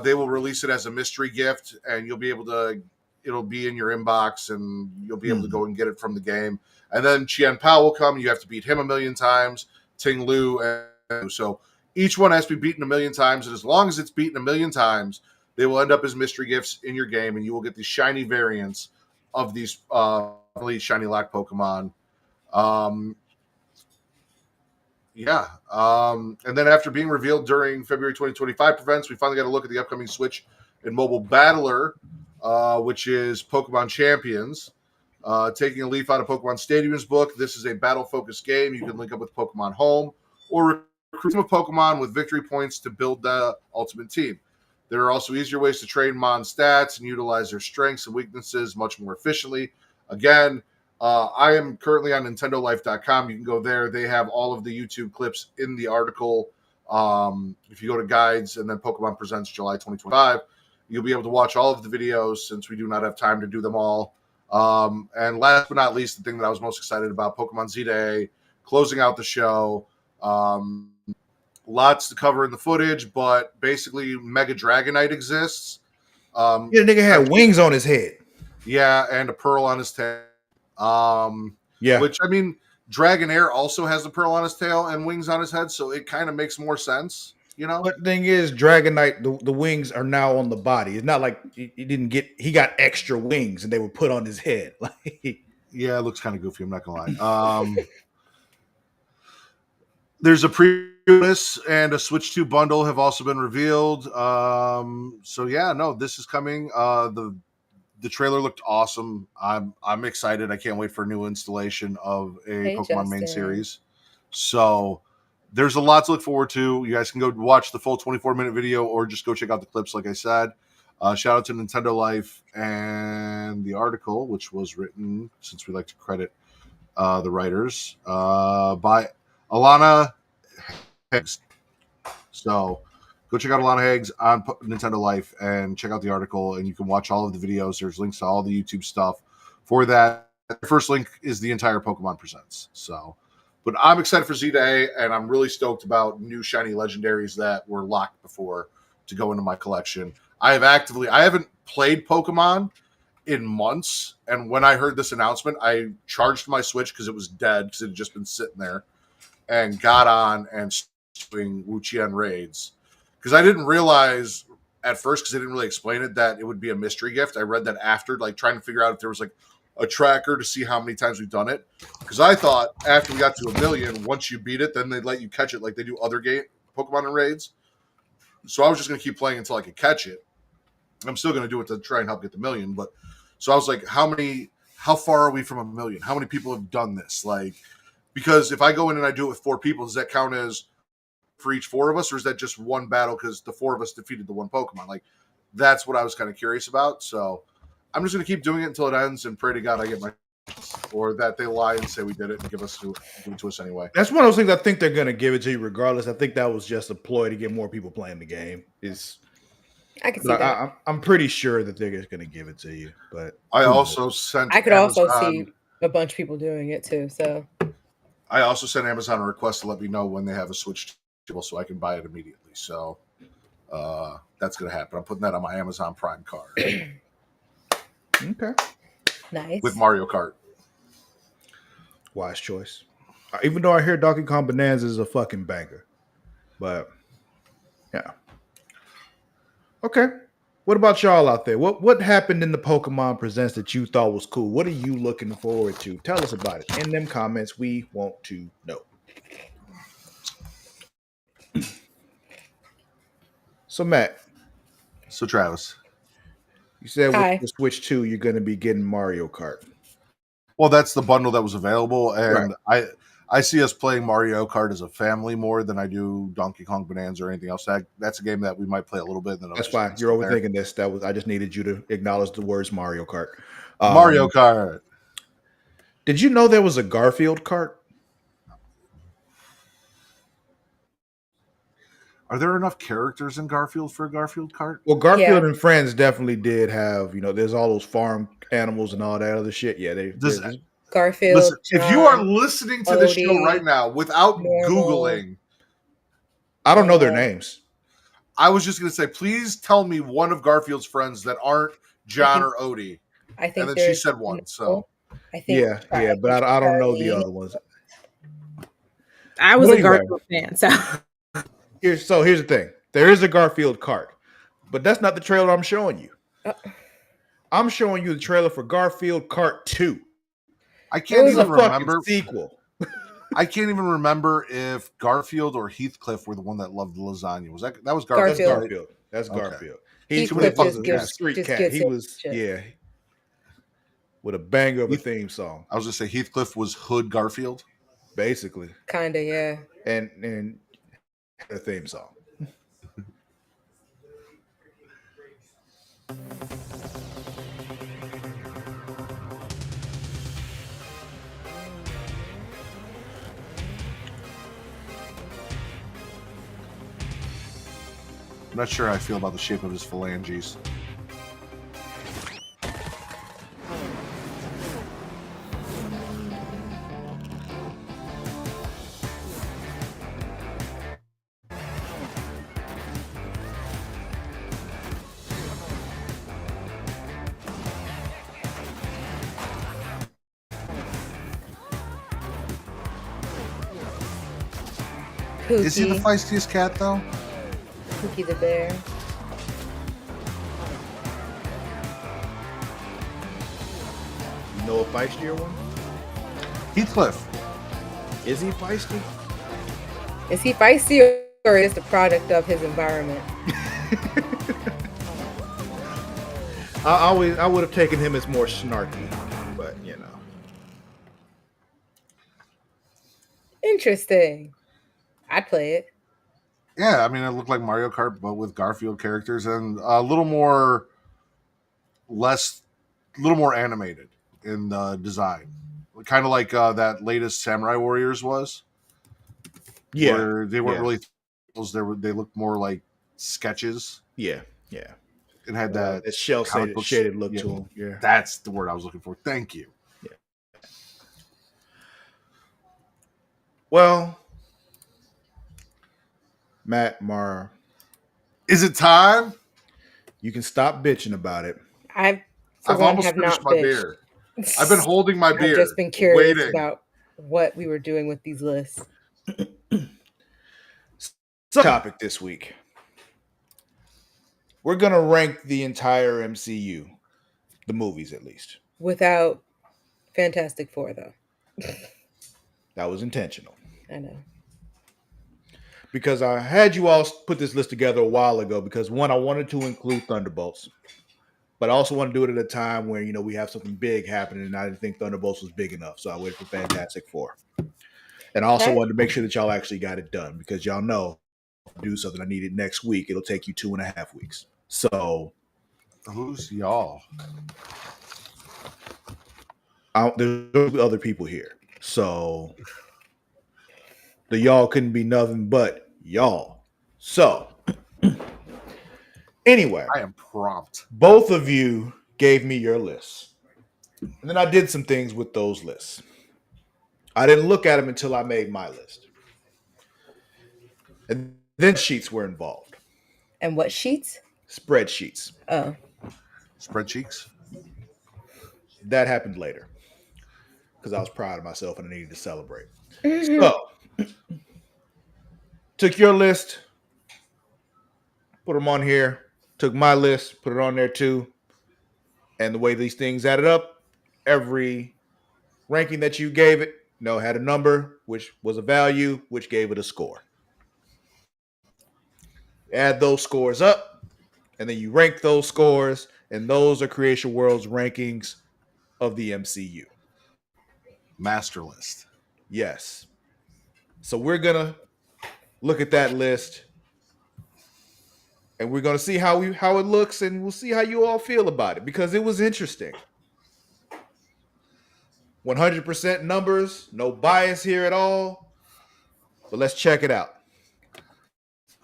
they will release it as a mystery gift, and you'll be able to, it'll be in your inbox, and you'll be able to go and get it from the game. And then Qian Pao will come. You have to beat him 1 million times, Ting Lu. And so each one has to be beaten 1 million times. And as long as it's beaten 1 million times, they will end up as mystery gifts in your game, and you will get these shiny variants of these shiny lock Pokemon. And then after being revealed during February 2025 events, we finally got a look at the upcoming Switch and mobile battler, which is Pokemon Champions. Taking a leaf out of Pokemon Stadium's book, this is a battle-focused game. You can link up with Pokemon Home or recruit a Pokemon with victory points to build the ultimate team. There are also easier ways to train Mon stats and utilize their strengths and weaknesses much more efficiently. Again, I am currently on NintendoLife.com. You can go there. They have all of the YouTube clips in the article. If you go to guides and then Pokemon Presents July 2025, you'll be able to watch all of the videos since we do not have time to do them all. And last but not least, the thing that I was most excited about, Pokemon Z-Day, closing out the show. Lots to cover in the footage, but basically Mega Dragonite exists. The nigga had wings on his head. Yeah, and a pearl on his tail. Which, I mean, Dragonair also has a pearl on his tail and wings on his head, so it kind of makes more sense, you know? But the thing is, Dragonite, the wings are now on the body. It's not like he got extra wings and they were put on his head. Yeah, it looks kind of goofy, I'm not gonna lie. There's a pre-release and a Switch 2 bundle have also been revealed. So yeah, no, this is coming. The trailer looked awesome. I'm excited. I can't wait for a new installation of a Pokemon main series. So there's a lot to look forward to. You guys can go watch the full 24-minute video or just go check out the clips, like I said. Shout out to Nintendo Life and the article, which was written, since we like to credit the writers, by Alana Higgs. So go check out Alana Higgs on Nintendo Life and check out the article, and you can watch all of the videos. There's links to all the YouTube stuff for that. The first link is the entire Pokemon Presents. So, but I'm excited for Z-Day, and I'm really stoked about new shiny legendaries that were locked before to go into my collection. I haven't played Pokemon in months, and when I heard this announcement, I charged my Switch because it was dead because it had just been sitting there, and got on and doing Wuchien raids because I didn't realize at first, because they didn't really explain it, that it would be a mystery gift. I read that after, like trying to figure out if there was like a tracker to see how many times we've done it, because I thought after we got to 1 million, once you beat it, then they'd let you catch it like they do other Pokemon and raids. So I was just going to keep playing until I could catch it. I'm still going to do it to try and help get the 1 million, but so I was like, how far are we from 1 million? How many people have done this? Like, because if I go in and I do it with 4 people, does that count as for each 4 of us, or is that just one battle because the 4 of us defeated the one Pokemon? Like, that's what I was kind of curious about. So I'm just going to keep doing it until it ends and pray to God I get my, or that they lie and say we did it and give it to us anyway. That's one of those things I think they're going to give it to you regardless. I think that was just a ploy to get more people playing the game. I can see that. I'm pretty sure that they're just going to give it to you. But I also sent. I could also see a bunch of people doing it too. So I also sent Amazon a request to let me know when they have a Switch table so I can buy it immediately. So that's going to happen. I'm putting that on my Amazon Prime card. Okay. Nice. With Mario Kart. Wise choice. Even though I hear Donkey Kong Bonanza is a fucking banger. But yeah. Okay. What about y'all out there? What happened in the Pokemon Presents that you thought was cool? What are you looking forward to? Tell us about it. In them comments, we want to know. So, Matt. So, Travis. You said with the Switch 2, you're going to be getting Mario Kart. Well, that's the bundle that was available, and right. I see us playing Mario Kart as a family more than I do Donkey Kong Bonanza or anything else. That's a game that we might play a little bit. Then that's fine. You're overthinking this. I just needed you to acknowledge the words Mario Kart. Mario Kart. Did you know there was a Garfield kart? Are there enough characters in Garfield for a Garfield kart? Well, Garfield and Friends definitely did have, there's all those farm animals and all that other shit. Yeah, Garfield. Listen, if you are listening to this show right now without Googling, I don't know their names. I was just going to say, please tell me one of Garfield's friends that aren't John or Odie. I think, and then she said one. So I think, yeah, but I don't know the other ones. I was a Garfield fan, so. Here's the thing. There is a Garfield kart, but that's not the trailer I'm showing you. I'm showing you the trailer for Garfield Kart 2. I can't even remember sequel. I can't even remember if Garfield or Heathcliff were the one that loved the lasagna. Was that was Garfield? That's Garfield. Heathcliff just street cat. He was with a banger of a theme song. I was gonna say Heathcliff was Hood Garfield, basically. Kinda, yeah. And a theme song. I'm not sure how I feel about the shape of his phalanges. Pookie. Is he the feistiest cat, though? Pookie the bear. You know a feistier one? Heathcliff. Is he feisty? Is he feisty or is the product of his environment? I would have taken him as more snarky, but Interesting. I'd play it. Yeah, I mean, it looked like Mario Kart, but with Garfield characters and a little more animated in the design, kind of like that latest Samurai Warriors was. Yeah, where they weren't really. They looked more like sketches. Yeah. And had that shell shaded look to them. Yeah, that's the word I was looking for. Thank you. Yeah. Well, Matt, Mara, is it time? You can stop bitching about it. I've almost have finished not my bitched. beer. I've been holding my beer. I've just been curious waiting. about what we were doing with these lists. Topic this week. We're gonna rank the entire MCU, the movies at least. Without Fantastic Four, though. That was intentional. I know. Because I had you all put this list together a while ago because one, I wanted to include Thunderbolts, but I also want to do it at a time where, you know, we have something big happening and I didn't think Thunderbolts was big enough. So I waited for Fantastic Four. And I also wanted to make sure that y'all actually got it done because y'all know if I do something I need it next week, it'll take you 2.5 weeks. So who's y'all? There's other people here. So the y'all couldn't be nothing but y'all. So anyway, I am prompt. Both of you gave me your lists. And then I did some things with those lists. I didn't look at them until I made my list. And then sheets were involved. And what sheets? Spreadsheets. Oh. Spreadsheets? That happened later. Because I was proud of myself and I needed to celebrate. Mm-hmm. So, took your list, put them on here. Took my list, put it on there too. And the way these things added up, every ranking that you gave it, had a number, which was a value, which gave it a score. Add those scores up, and then you rank those scores, and those are Creatia World's rankings of the MCU. Master list. Yes. So we're going to look at that list, and we're going to see how it looks, and we'll see how you all feel about it, because it was interesting. 100% numbers, no bias here at all. But let's check it out.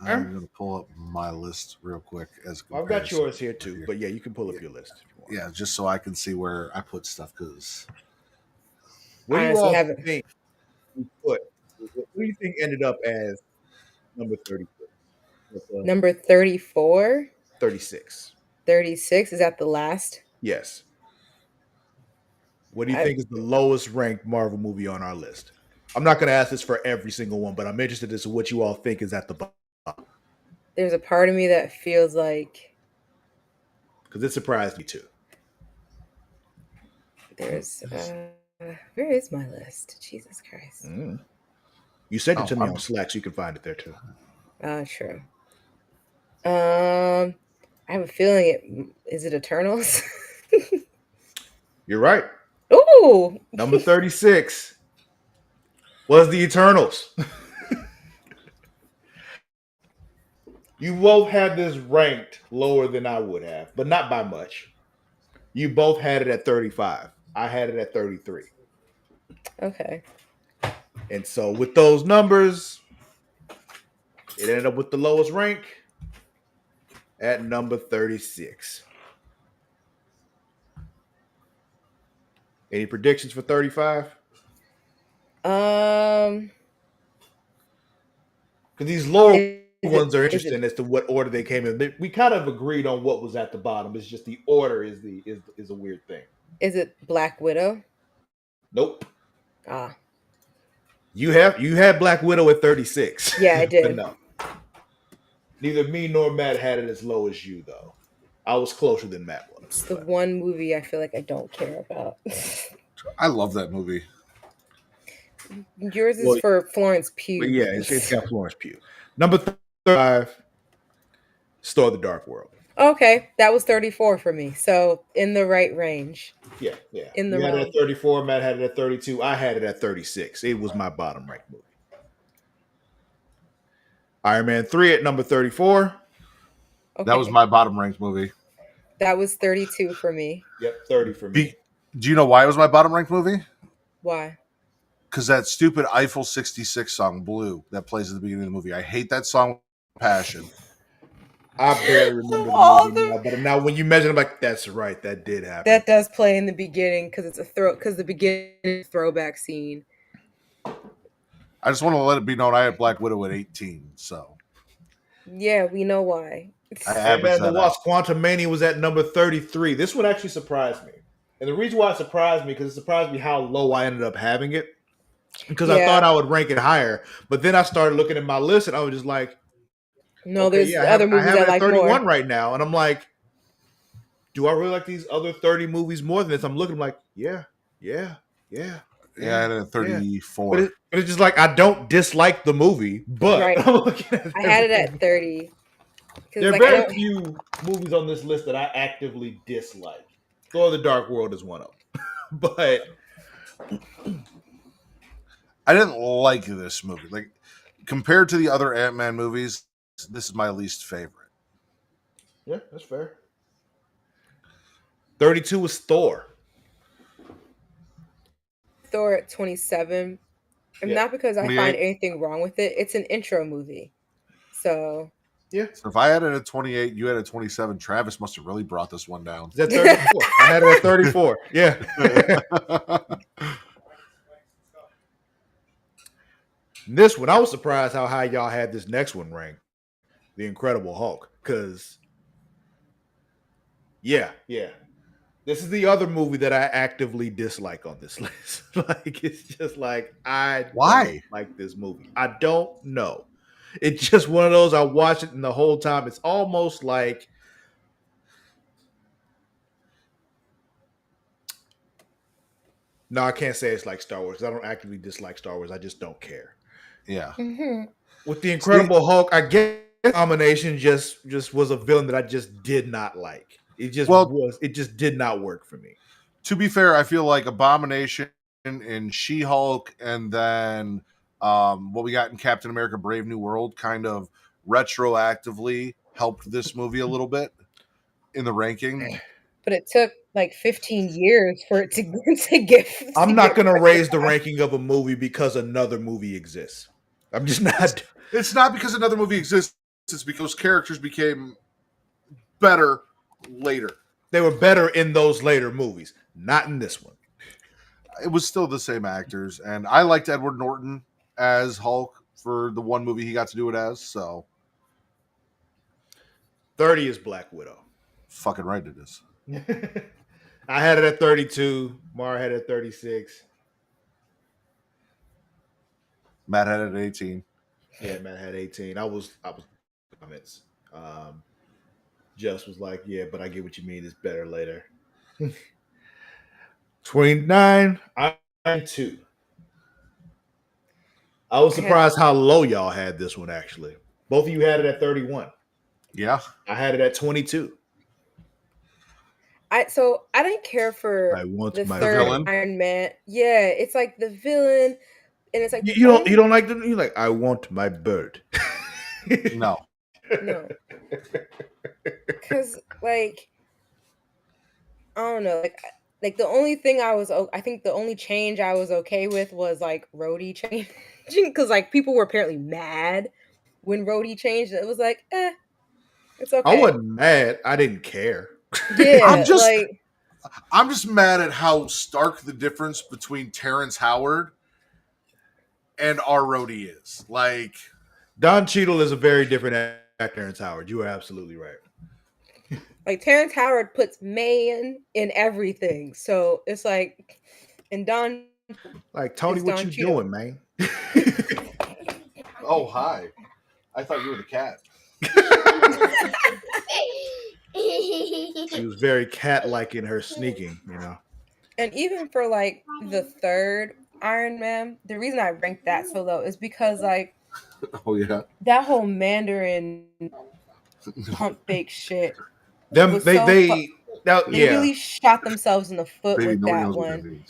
I'm going to pull up my list real quick as I've got yours here too, but yeah, you can pull up your list if you want. Yeah, just so I can see where I put stuff. Because what do you all think you put? What do you think ended up as number 34? Number 34? 36. 36? Is that the last? Yes. What do you think is the lowest ranked Marvel movie on our list? I'm not going to ask this for every single one, but I'm interested as to what you all think is at the bottom. There's a part of me that feels like... Because it surprised me too. There's... where is my list? Jesus Christ. You sent it to me on Slack, so you can find it there too. True. I have a feeling is it Eternals? You're right. Ooh! Number 36 was the Eternals. You both had this ranked lower than I would have, but not by much. You both had it at 35. I had it at 33. Okay. And so with those numbers, it ended up with the lowest rank at number 36. Any predictions for 35? Because these lower ones are interesting as to what order they came in. We kind of agreed on what was at the bottom. It's just the order is a weird thing. Is it Black Widow? Nope. Ah. You had Black Widow at 36. Yeah, I did. But no. Neither me nor Matt had it as low as you, though. I was closer than Matt was. It's the one movie I feel like I don't care about. I love that movie. Yours is for Florence Pugh. But yeah, it's got Florence Pugh. Number 35, Store of the Dark World. Okay, that was 34 for me. So in the right range. Yeah. In the you had realm. it at 34, Matt had it at 32. I had it at 36. It was my bottom ranked movie. Iron Man 3 at number 34. Okay. That was my bottom ranked movie. That was 32 for me. Yep, 30 for me. Do you know why it was my bottom ranked movie? Why? Because that stupid Eiffel 66 song, Blue, that plays at the beginning of the movie. I hate that song with passion. I barely remember the movie now, but now when you mention it, I'm like, that's right, that did happen. That does play in the beginning because it's the beginning throwback scene. I just want to let it be known I had Black Widow at 18, so. Yeah, we know why. Ant-Man and the Wasp: Quantumania was at number 33. This one actually surprised me. And the reason why it surprised me, because it surprised me how low I ended up having it. Because I thought I would rank it higher. But then I started looking at my list and I was just like, no, okay, there's yeah, other I movies have I it at like 31 more. right now. And I'm like, do I really like these other 30 movies more than this? I'm looking, I'm like, yeah. Yeah, I had it at 34. But it's just like, I don't dislike the movie, but I'm looking at I had it at 30. There are like, very few movies on this list that I actively dislike. Thor: The Dark World is one of them. But I didn't like this movie. Like, compared to the other Ant-Man movies, this is my least favorite. Yeah, that's fair. 32 was Thor. Thor at 27. And not because I 28. find anything wrong with it. It's an intro movie. So yeah. So if I had it at 28, you had it at 27, Travis must have really brought this one down. Is that 34? I had it at 34. Yeah. This one, I was surprised how high y'all had this next one ranked. The Incredible Hulk. Because, yeah. This is the other movie that I actively dislike on this list. Like, it's just like, don't like this movie. I don't know. It's just one of those, I watch it and the whole time, it's almost like, no, I can't say it's like Star Wars. I don't actively dislike Star Wars. I just don't care. Yeah. Mm-hmm. With the Incredible Hulk, I guess Abomination just was a villain that I just did not like. It just did not work for me. To be fair, I feel like Abomination and She-Hulk and then what we got in Captain America Brave New World kind of retroactively helped this movie a little bit in the ranking. But it took like 15 years for it to get. I'm not going to raise the ranking of a movie because another movie exists. I'm just not. It's not because another movie exists. It's because characters became better later. They were better in those later movies, not in this one. It was still the same actors, and I liked Edward Norton as Hulk for the one movie he got to do it as. So 30 is Black Widow. Fucking right it is. I had it at 32. Mara had it at 36. Matt had it at 18. Yeah, Matt had 18. I was comments. Just was like, yeah, but I get what you mean. It's better later. 29. I'm 2. I was surprised how low y'all had this one, actually. Both of you had it at 31. Yeah. I had it at 22. I didn't care for the third villain. Iron Man. Yeah, it's like the villain, and it's like you don't like the you like I want my bird. No. Because like I don't know, like the only thing I think the only change I was okay with was like Rhodey changing, because like people were apparently mad when Rhodey changed. It was like, it's okay. I wasn't mad. I didn't care. Yeah, I'm just mad at how stark the difference between Terrence Howard and our Rhodey is. Like, Don Cheadle is a very different actor than Terrence Howard. You are absolutely right. Like Terrence Howard puts man in everything, so it's like, and Don, like Tony, what you doing, man? Oh, hi. I thought you were the cat. She was very cat-like in her sneaking, you know. And even for like the third Iron Man, the reason I ranked that so low is because like, oh yeah, that whole Mandarin pump fake shit. They really shot themselves in the foot Baby, with that one.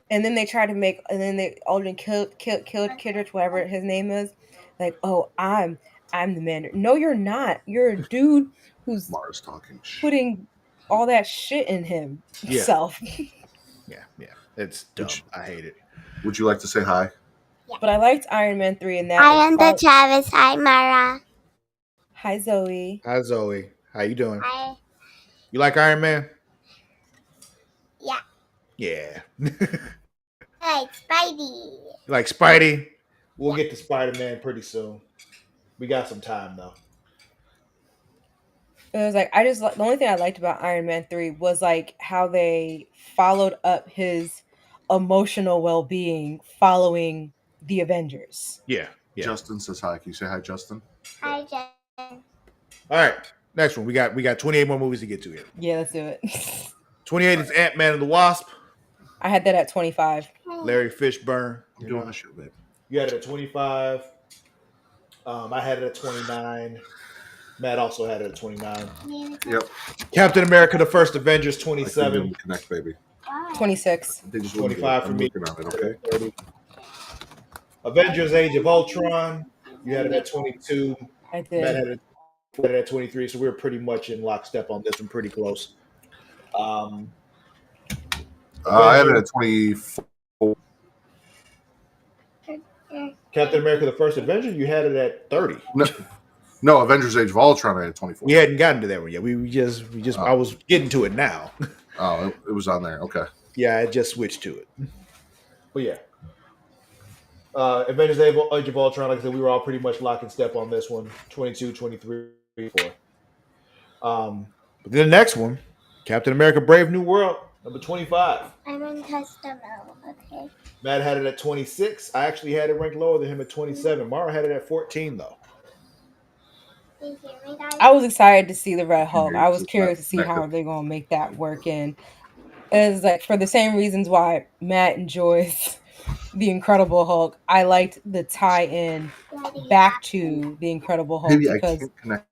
And then they tried to make, and then they Alden killed Kittredge, whatever his name is. Like, oh, I'm the Mandarin. No, you're not. You're a dude who's Mars talking putting all that shit in himself. Yeah. It's dumb. I hate it. Would you like to say hi? But I liked Iron Man 3 in that. Hi, I'm the Travis. Hi, Mara. Hi, Zoe. Hi, Zoe. How you doing? Hi. You like Iron Man? Yeah. Yeah. I like Spidey. You like Spidey? We'll get to Spider-Man pretty soon. We got some time, though. It was like the only thing I liked about Iron Man 3 was like how they followed up his emotional well-being following the Avengers. Yeah. Justin says hi. Can you say hi, Justin? Hi, Jen. All right. Next one. We got 28 more movies to get to here. Yeah, let's do it. 28 is Ant-Man and the Wasp. I had that at 25. Larry Fishburne. I'm doing this shit, babe. You had it at 25. I had it at 29. Matt also had it at 29. Yep. Captain America: The First Avengers, I couldn't 27. connect, baby. 26. They just 25 for me. I'm looking at it, okay? 30. Avengers: Age of Ultron. You had it at 22. I did. Matt had it at 23. So we were pretty much in lockstep on this one, pretty close. I had it at 24. Captain America: The First Avenger. You had it at 30. No, Avengers: Age of Ultron. I had 24. We hadn't gotten to that one yet. We just. Oh. I was getting to it now. Oh, it was on there. Okay. Yeah, I just switched to it. But yeah. Avengers: Age of Ultron, like I said, we were all pretty much lock and step on this one. 22, 23, 24. But then the next one, Captain America: Brave New World, number 25. I'm in custom mode, okay? Matt had it at 26. I actually had it ranked lower than him at 27. Mara had it at 14, though. Do you hear me, guys? I was excited to see the Red Hulk. I was curious to see how they're going to make that work in. It's like for the same reasons why Matt enjoys the Incredible Hulk. I liked the tie-in back to the Incredible Hulk Maybe I because can't connect.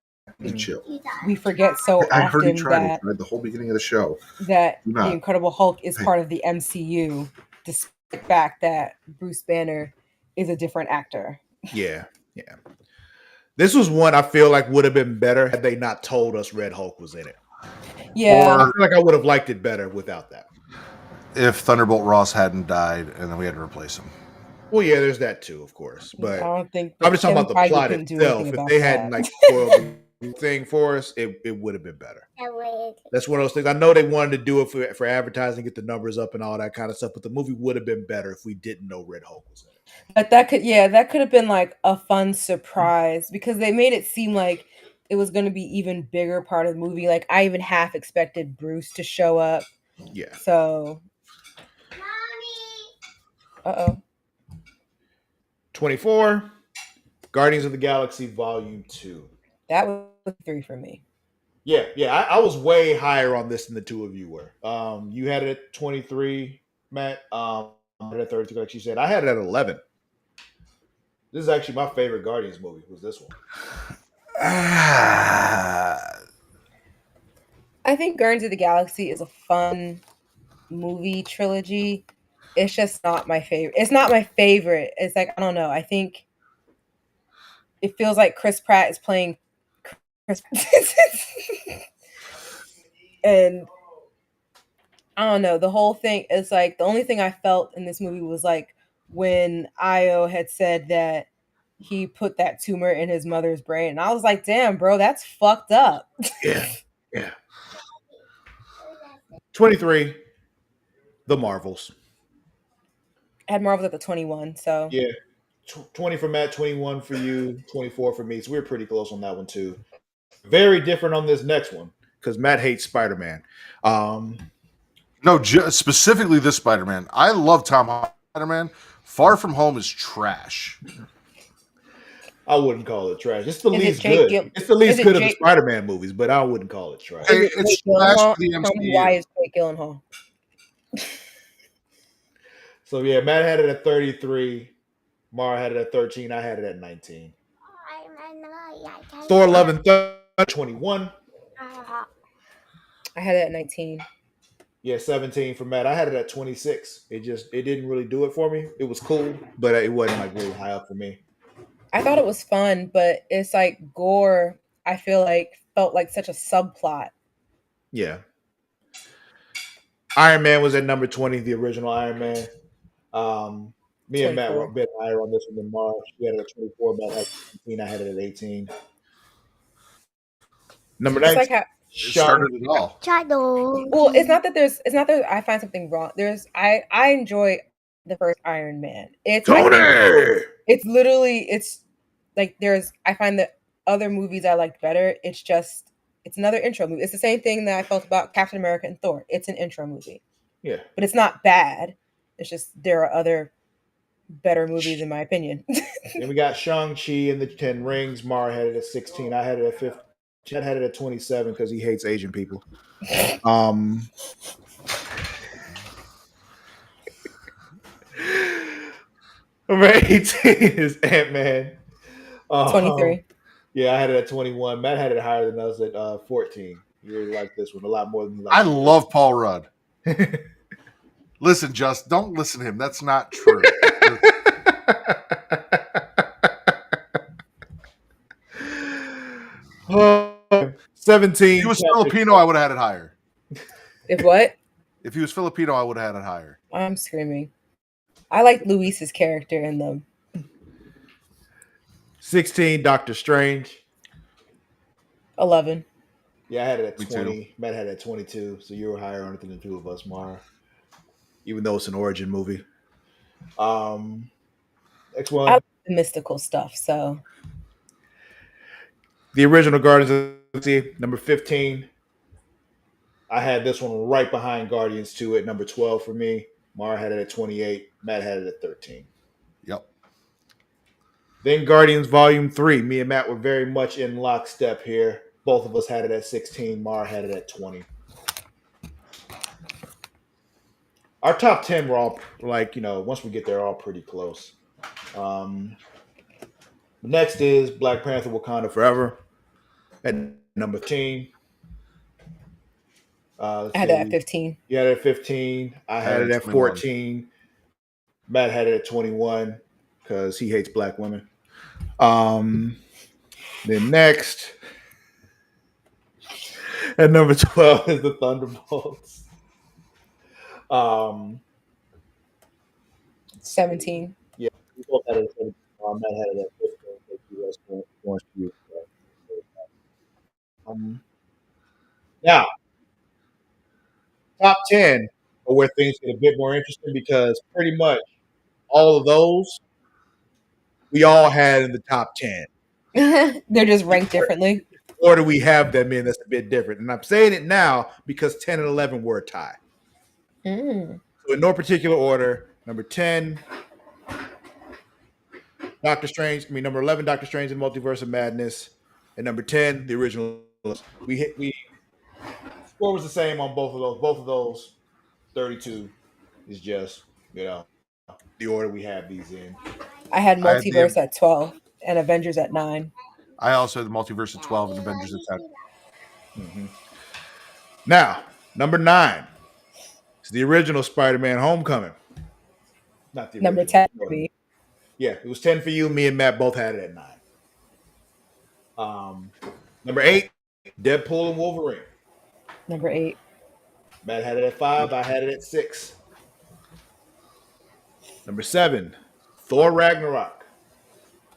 Chill. we forget so I heard you often tried that it the whole beginning of the show. that Do the not. Incredible Hulk is Hey. part of the MCU, despite the fact that Bruce Banner is a different actor. Yeah. This was one I feel like would have been better had they not told us Red Hulk was in it. Yeah. I feel like I would have liked it better without that. If Thunderbolt Ross hadn't died and then we had to replace him. Well, yeah, there's that too, of course. But I don't think I'm just talking Kevin about the Feige plot couldn't do itself. anything If about they that. hadn't like spoiled the thing for us, it would have been better. That's one of those things. I know they wanted to do it for advertising, get the numbers up and all that kind of stuff, but the movie would have been better if we didn't know Red Hulk was in it. But that could have been like a fun surprise because they made it seem like it was going to be even bigger part of the movie. Like I even half expected Bruce to show up. Yeah. So, uh-oh. 24, Guardians of the Galaxy Volume 2. That was 3 for me. Yeah. I was way higher on this than the two of you were. You had it at 23, Matt. I had it at 32, like you said. I had it at 11. This is actually my favorite Guardians movie. Was this one? I think Guardians of the Galaxy is a fun movie trilogy. It's just not my favorite. It's not my favorite. It's like I don't know. I think it feels like Chris Pratt is playing Chris and I don't know. The whole thing is like the only thing I felt in this movie was like when Io had said that he put that tumor in his mother's brain. And I was like, damn, bro, that's fucked up. Yeah. 23, The Marvels. I had Marvels at the 21, so. Yeah. 20 for Matt, 21 for you, 24 for me. So we were pretty close on that one too. Very different on this next one because Matt hates Spider-Man. No, specifically this Spider-Man. I love Tom Spider-Man. Far From Home is trash. I wouldn't call it trash. It's the least good. It's the least good of the Spider-Man movies, but I wouldn't call it trash. It's trash for the MCU. Why is Jake Gyllenhaal? So yeah, Matt had it at 33. Mara had it at 13. I had it at 19. Thor: Love and Thunder 21. I had it at 19. Yeah, 17 for Matt. I had it at 26. It didn't really do it for me. It was cool, but it wasn't like really high up for me. I thought it was fun, but it's like gore. I feel like felt like such a subplot. Yeah. Iron Man was at number 20, the original Iron Man. Me and 24. Matt were a bit higher on this one than Mara. She had it at 24, but at 17, I had it at 18. Number 9. Like it started it all. Well, it's not that I find something wrong. I enjoy the first Iron Man. It's literally like I find that other movies I liked better. It's just It's another intro movie. It's the same thing that I felt about Captain America and Thor. It's an intro movie. Yeah. But it's not bad. It's just there are other better movies in my opinion. Then we got Shang-Chi and the Ten Rings. Mara had it at 16. I had it at 15. Chad had it at 27 because he hates Asian people. Number 18 is Ant-Man. 23. Yeah, I had it at 21. Matt had it higher than us at 14. You really like this one a lot more than you like. I love Paul Rudd. Listen, Just, don't listen to him. That's not true. 17. If he was Filipino, I would have had it higher. If what? If he was Filipino, I would have had it higher. I'm screaming. I like Luis's character in them. 16, Doctor Strange. 11. Yeah, I had it at Me 20. too. Matt had it at 22, so you were higher on it than the two of us, Mara. Even though it's an origin movie. Next one. I like the mystical stuff, so. The original Guardians of the Galaxy, number 15. I had this one right behind Guardians 2 at number 12 for me. Mara had it at 28. Matt had it at 13. Yep. Then Guardians Volume 3. Me and Matt were very much in lockstep here. Both of us had it at 16. Mara had it at 20. Our top 10 were all, like, once we get there, all pretty close. Next is Black Panther Wakanda Forever at number 10. I had that at 15. You had it at 15. I had it at 14. Matt had it at 21 because he hates black women. Then next, at number 12 is the Thunderbolts. 17. Yeah, we both had it at 17. Matt had it at 15. Now, top 10 are where things get a bit more interesting because pretty much all of those we all had in the top 10. They're just ranked differently. Or do we have them in that's a bit different? And I'm saying it now because 10 and 11 were a tie. So in no particular order, number 10, number 11, Doctor Strange and Multiverse of Madness. And number 10, the original. We score was the same on both of those. Both of those, 32 is just, the order we have these in. I had Multiverse at 12 and Avengers at 9. I also had the Multiverse at 12 and Avengers at 10. Mm-hmm. Now, number 9 is the original Spider-Man Homecoming. Not the original. Number 10 for me. Yeah, it was 10 for you. Me and Matt both had it at 9. Number 8, Deadpool and Wolverine. Number 8. Matt had it at 5. I had it at 6. Number 7, Thor Ragnarok.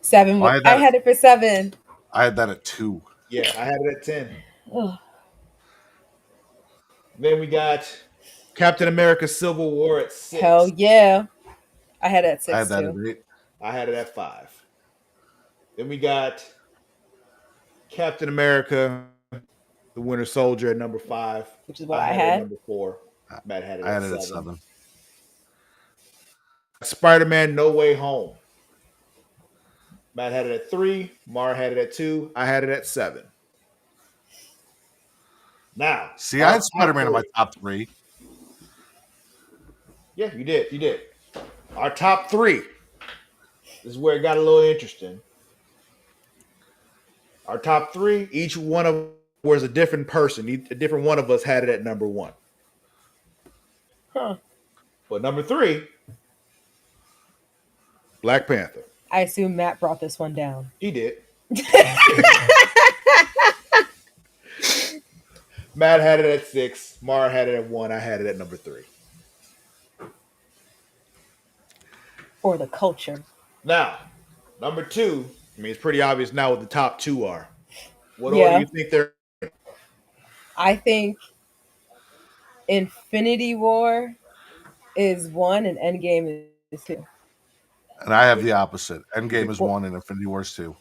7. I had it for 7. I had that at 2. Yeah, I had it at 10. Ugh. Then we got Captain America Civil War at 6. Hell yeah. I had it at 6 I had that too. at 8. I had it at 5. Then we got Captain America the Winter Soldier at number 5. Which is what I had. Number 4. Matt had it I at had 7. it at 7. Spider-Man No Way Home. Matt had it at 3. Mara had it at 2. I had it at 7. Now, see, I had Spider-Man in my top 3. Yeah, you did. You did. Our top 3. This is where it got a little interesting. Our top 3, each one of was a different person. A different one of us had it at number 1. Huh. But number 3, Black Panther. I assume Matt brought this one down. He did. Matt had it at 6. Mara had it at 1. I had it at number 3. For the culture. Now, number 2. I mean, it's pretty obvious now what the top 2 are. What order do you think they're in? I think Infinity War is 1 and Endgame is 2. And I have the opposite. Endgame is 1 and Infinity War is 2.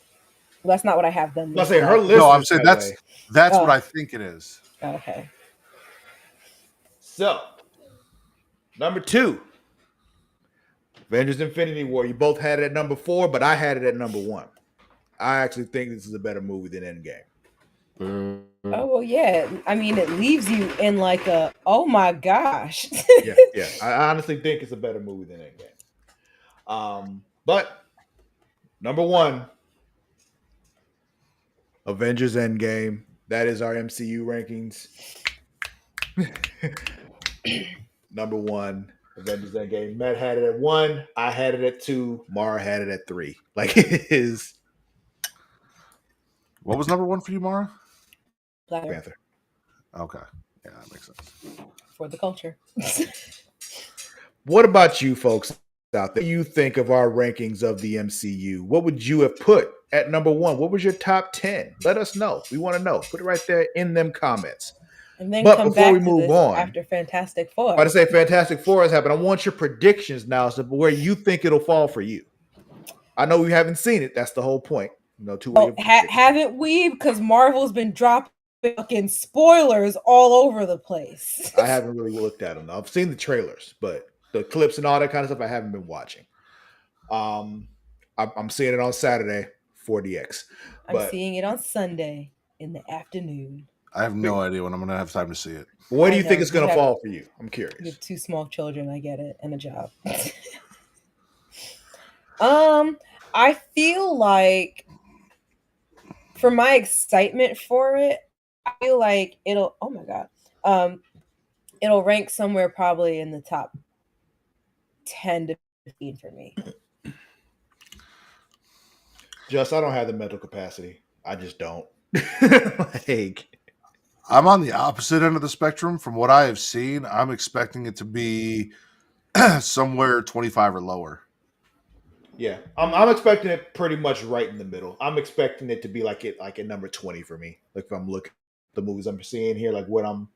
That's not what I have them. Let's say her list. No, I'm is saying that that's way. what I think it is. Okay. So, number 2, Avengers: Infinity War. You both had it at number 4, but I had it at number 1. I actually think this is a better movie than Endgame. Oh well, yeah. I mean, it leaves you in like a oh my gosh. yeah. I honestly think it's a better movie than Endgame. But number 1, Avengers: Endgame. That is our MCU rankings. Number 1, Avengers: Endgame. Matt had it at 1. I had it at 2. Mara had it at 3. Like it is. What was number 1 for you, Mara? Black Panther. Okay. Yeah, that makes sense. For the culture. What about you folks out there? What do you think of our rankings of the MCU? What would you have put at number 1? What was your top 10? Let us know. We want to know. Put it right there in them comments. And then But come before back we to move this on, after Fantastic Four. I to say Fantastic Four has happened. I want your predictions now, so where you think it'll fall for you. I know we haven't seen it. That's the whole point. Haven't we? Because Marvel's been dropping fucking spoilers all over the place. I haven't really looked at them. I've seen the trailers, but the clips and all that kind of stuff I haven't been watching. I'm seeing it on Saturday, 4DX. I'm seeing it on Sunday in the afternoon. I have no idea when I'm going to have time to see it. Where do you think it's going to fall for you? I'm curious. You have 2 small children, I get it, and a job. I feel like for my excitement for it, I feel like it'll it'll rank somewhere probably in the top 10 to 15 for me. Just I don't have the mental capacity. I just don't. I'm on the opposite end of the spectrum. From what I have seen, I'm expecting it to be somewhere 25 or lower. Yeah, I'm expecting it pretty much right in the middle. I'm expecting it to be like at number 20 for me. Like if I'm looking at the movies I'm seeing here, like where I'm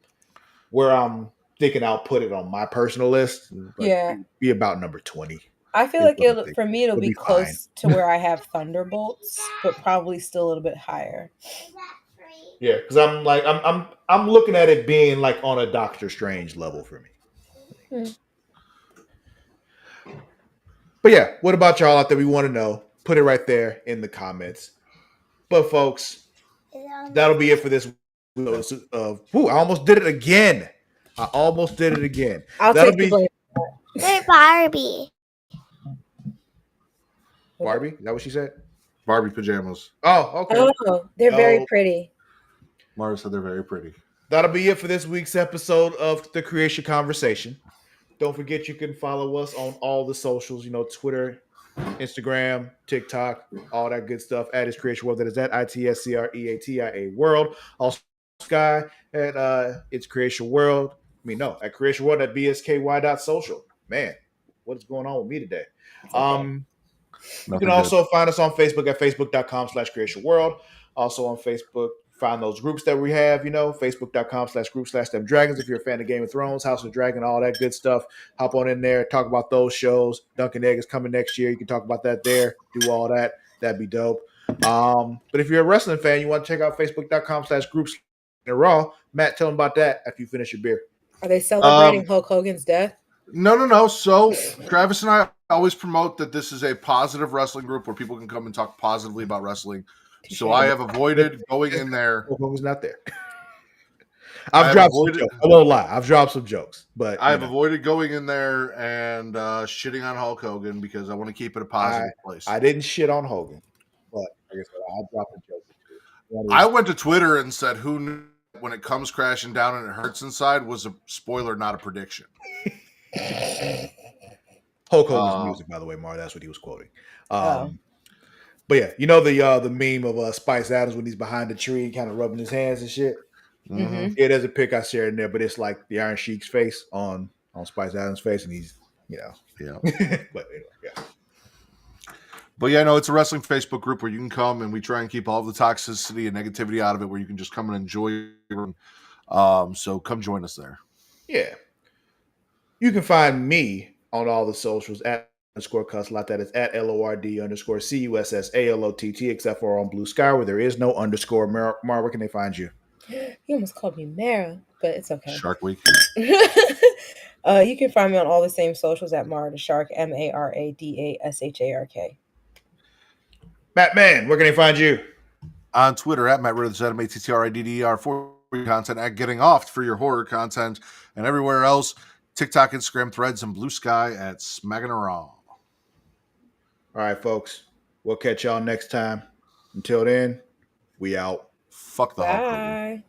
thinking I'll put it on my personal list. Like, be about number 20. I feel like it'll be close to where I have Thunderbolts, but probably still a little bit higher. Yeah, because I'm looking at it being like on a Doctor Strange level for me. But yeah, what about y'all out there? We want to know. Put it right there in the comments. But folks, that'll be it for this. I almost did it again. I'll that'll take the blame. They're Barbie. Barbie? Is that what she said? Barbie pajamas. Oh, okay. Oh, they're very pretty. Mara said they're very pretty. That'll be it for this week's episode of the Creatia Conversation. Don't forget you can follow us on all the socials, Twitter, Instagram, TikTok, all that good stuff. At It's Creatia World. That is at ITSCREATIA World. Also, Sky at It's Creatia World. At Creatia World at BSKY.social. Man, what is going on with me today? You can also find us on Facebook at facebook.com/Creatia World. Also on Facebook, find those groups that we have, facebook.com/group/StemDragons. If you're a fan of Game of Thrones, House of Dragon, all that good stuff, hop on in there, talk about those shows. Dunkin' Egg is coming next year. You can talk about that there, do all that. That'd be dope. But if you're a wrestling fan, you want to check out facebook.com/groups Raw. Matt, tell them about that after you finish your beer. Are they celebrating Hulk Hogan's death? No. So Travis and I always promote that this is a positive wrestling group where people can come and talk positively about wrestling. So I have avoided going in there. Hulk Hogan's not there. I won't lie. I've dropped some jokes, but I've avoided going in there and shitting on Hulk Hogan because I want to keep it a positive place. I didn't shit on Hogan, but like I said, I dropped a joke. I went to Twitter and said, "Who knew when it comes crashing down and it hurts inside was a spoiler, not a prediction." Hulk Hogan's music, by the way, Mar. That's what he was quoting. But yeah, the meme of Spice Adams when he's behind the tree, kind of rubbing his hands and shit. Mm-hmm. Yeah, there's a pic I shared in there, but it's like the Iron Sheik's face on Spice Adams' face, and he's yeah. But anyway, yeah. But yeah, no, it's a wrestling Facebook group where you can come and we try and keep all of the toxicity and negativity out of it, where you can just come and enjoy. So come join us there. Yeah, you can find me on all the socials at Cussalot. That is at LORD_CUSSALOTT, except for on Blue Sky, where there is no underscore. Mar, where can they find you? You almost called me Mara, but it's okay. Shark Week. You can find me on all the same socials at Mara the Shark, MARADASHARK. Matt Man, where can they find you? On Twitter at Matt Riddler, MATTRIDDER, for your content, at Getting Off for your horror content, and everywhere else, TikTok, Instagram, Threads, and Blue Sky at Smacking Around. All right, folks. We'll catch y'all next time. Until then, we out. Fuck the Hulk. Bye.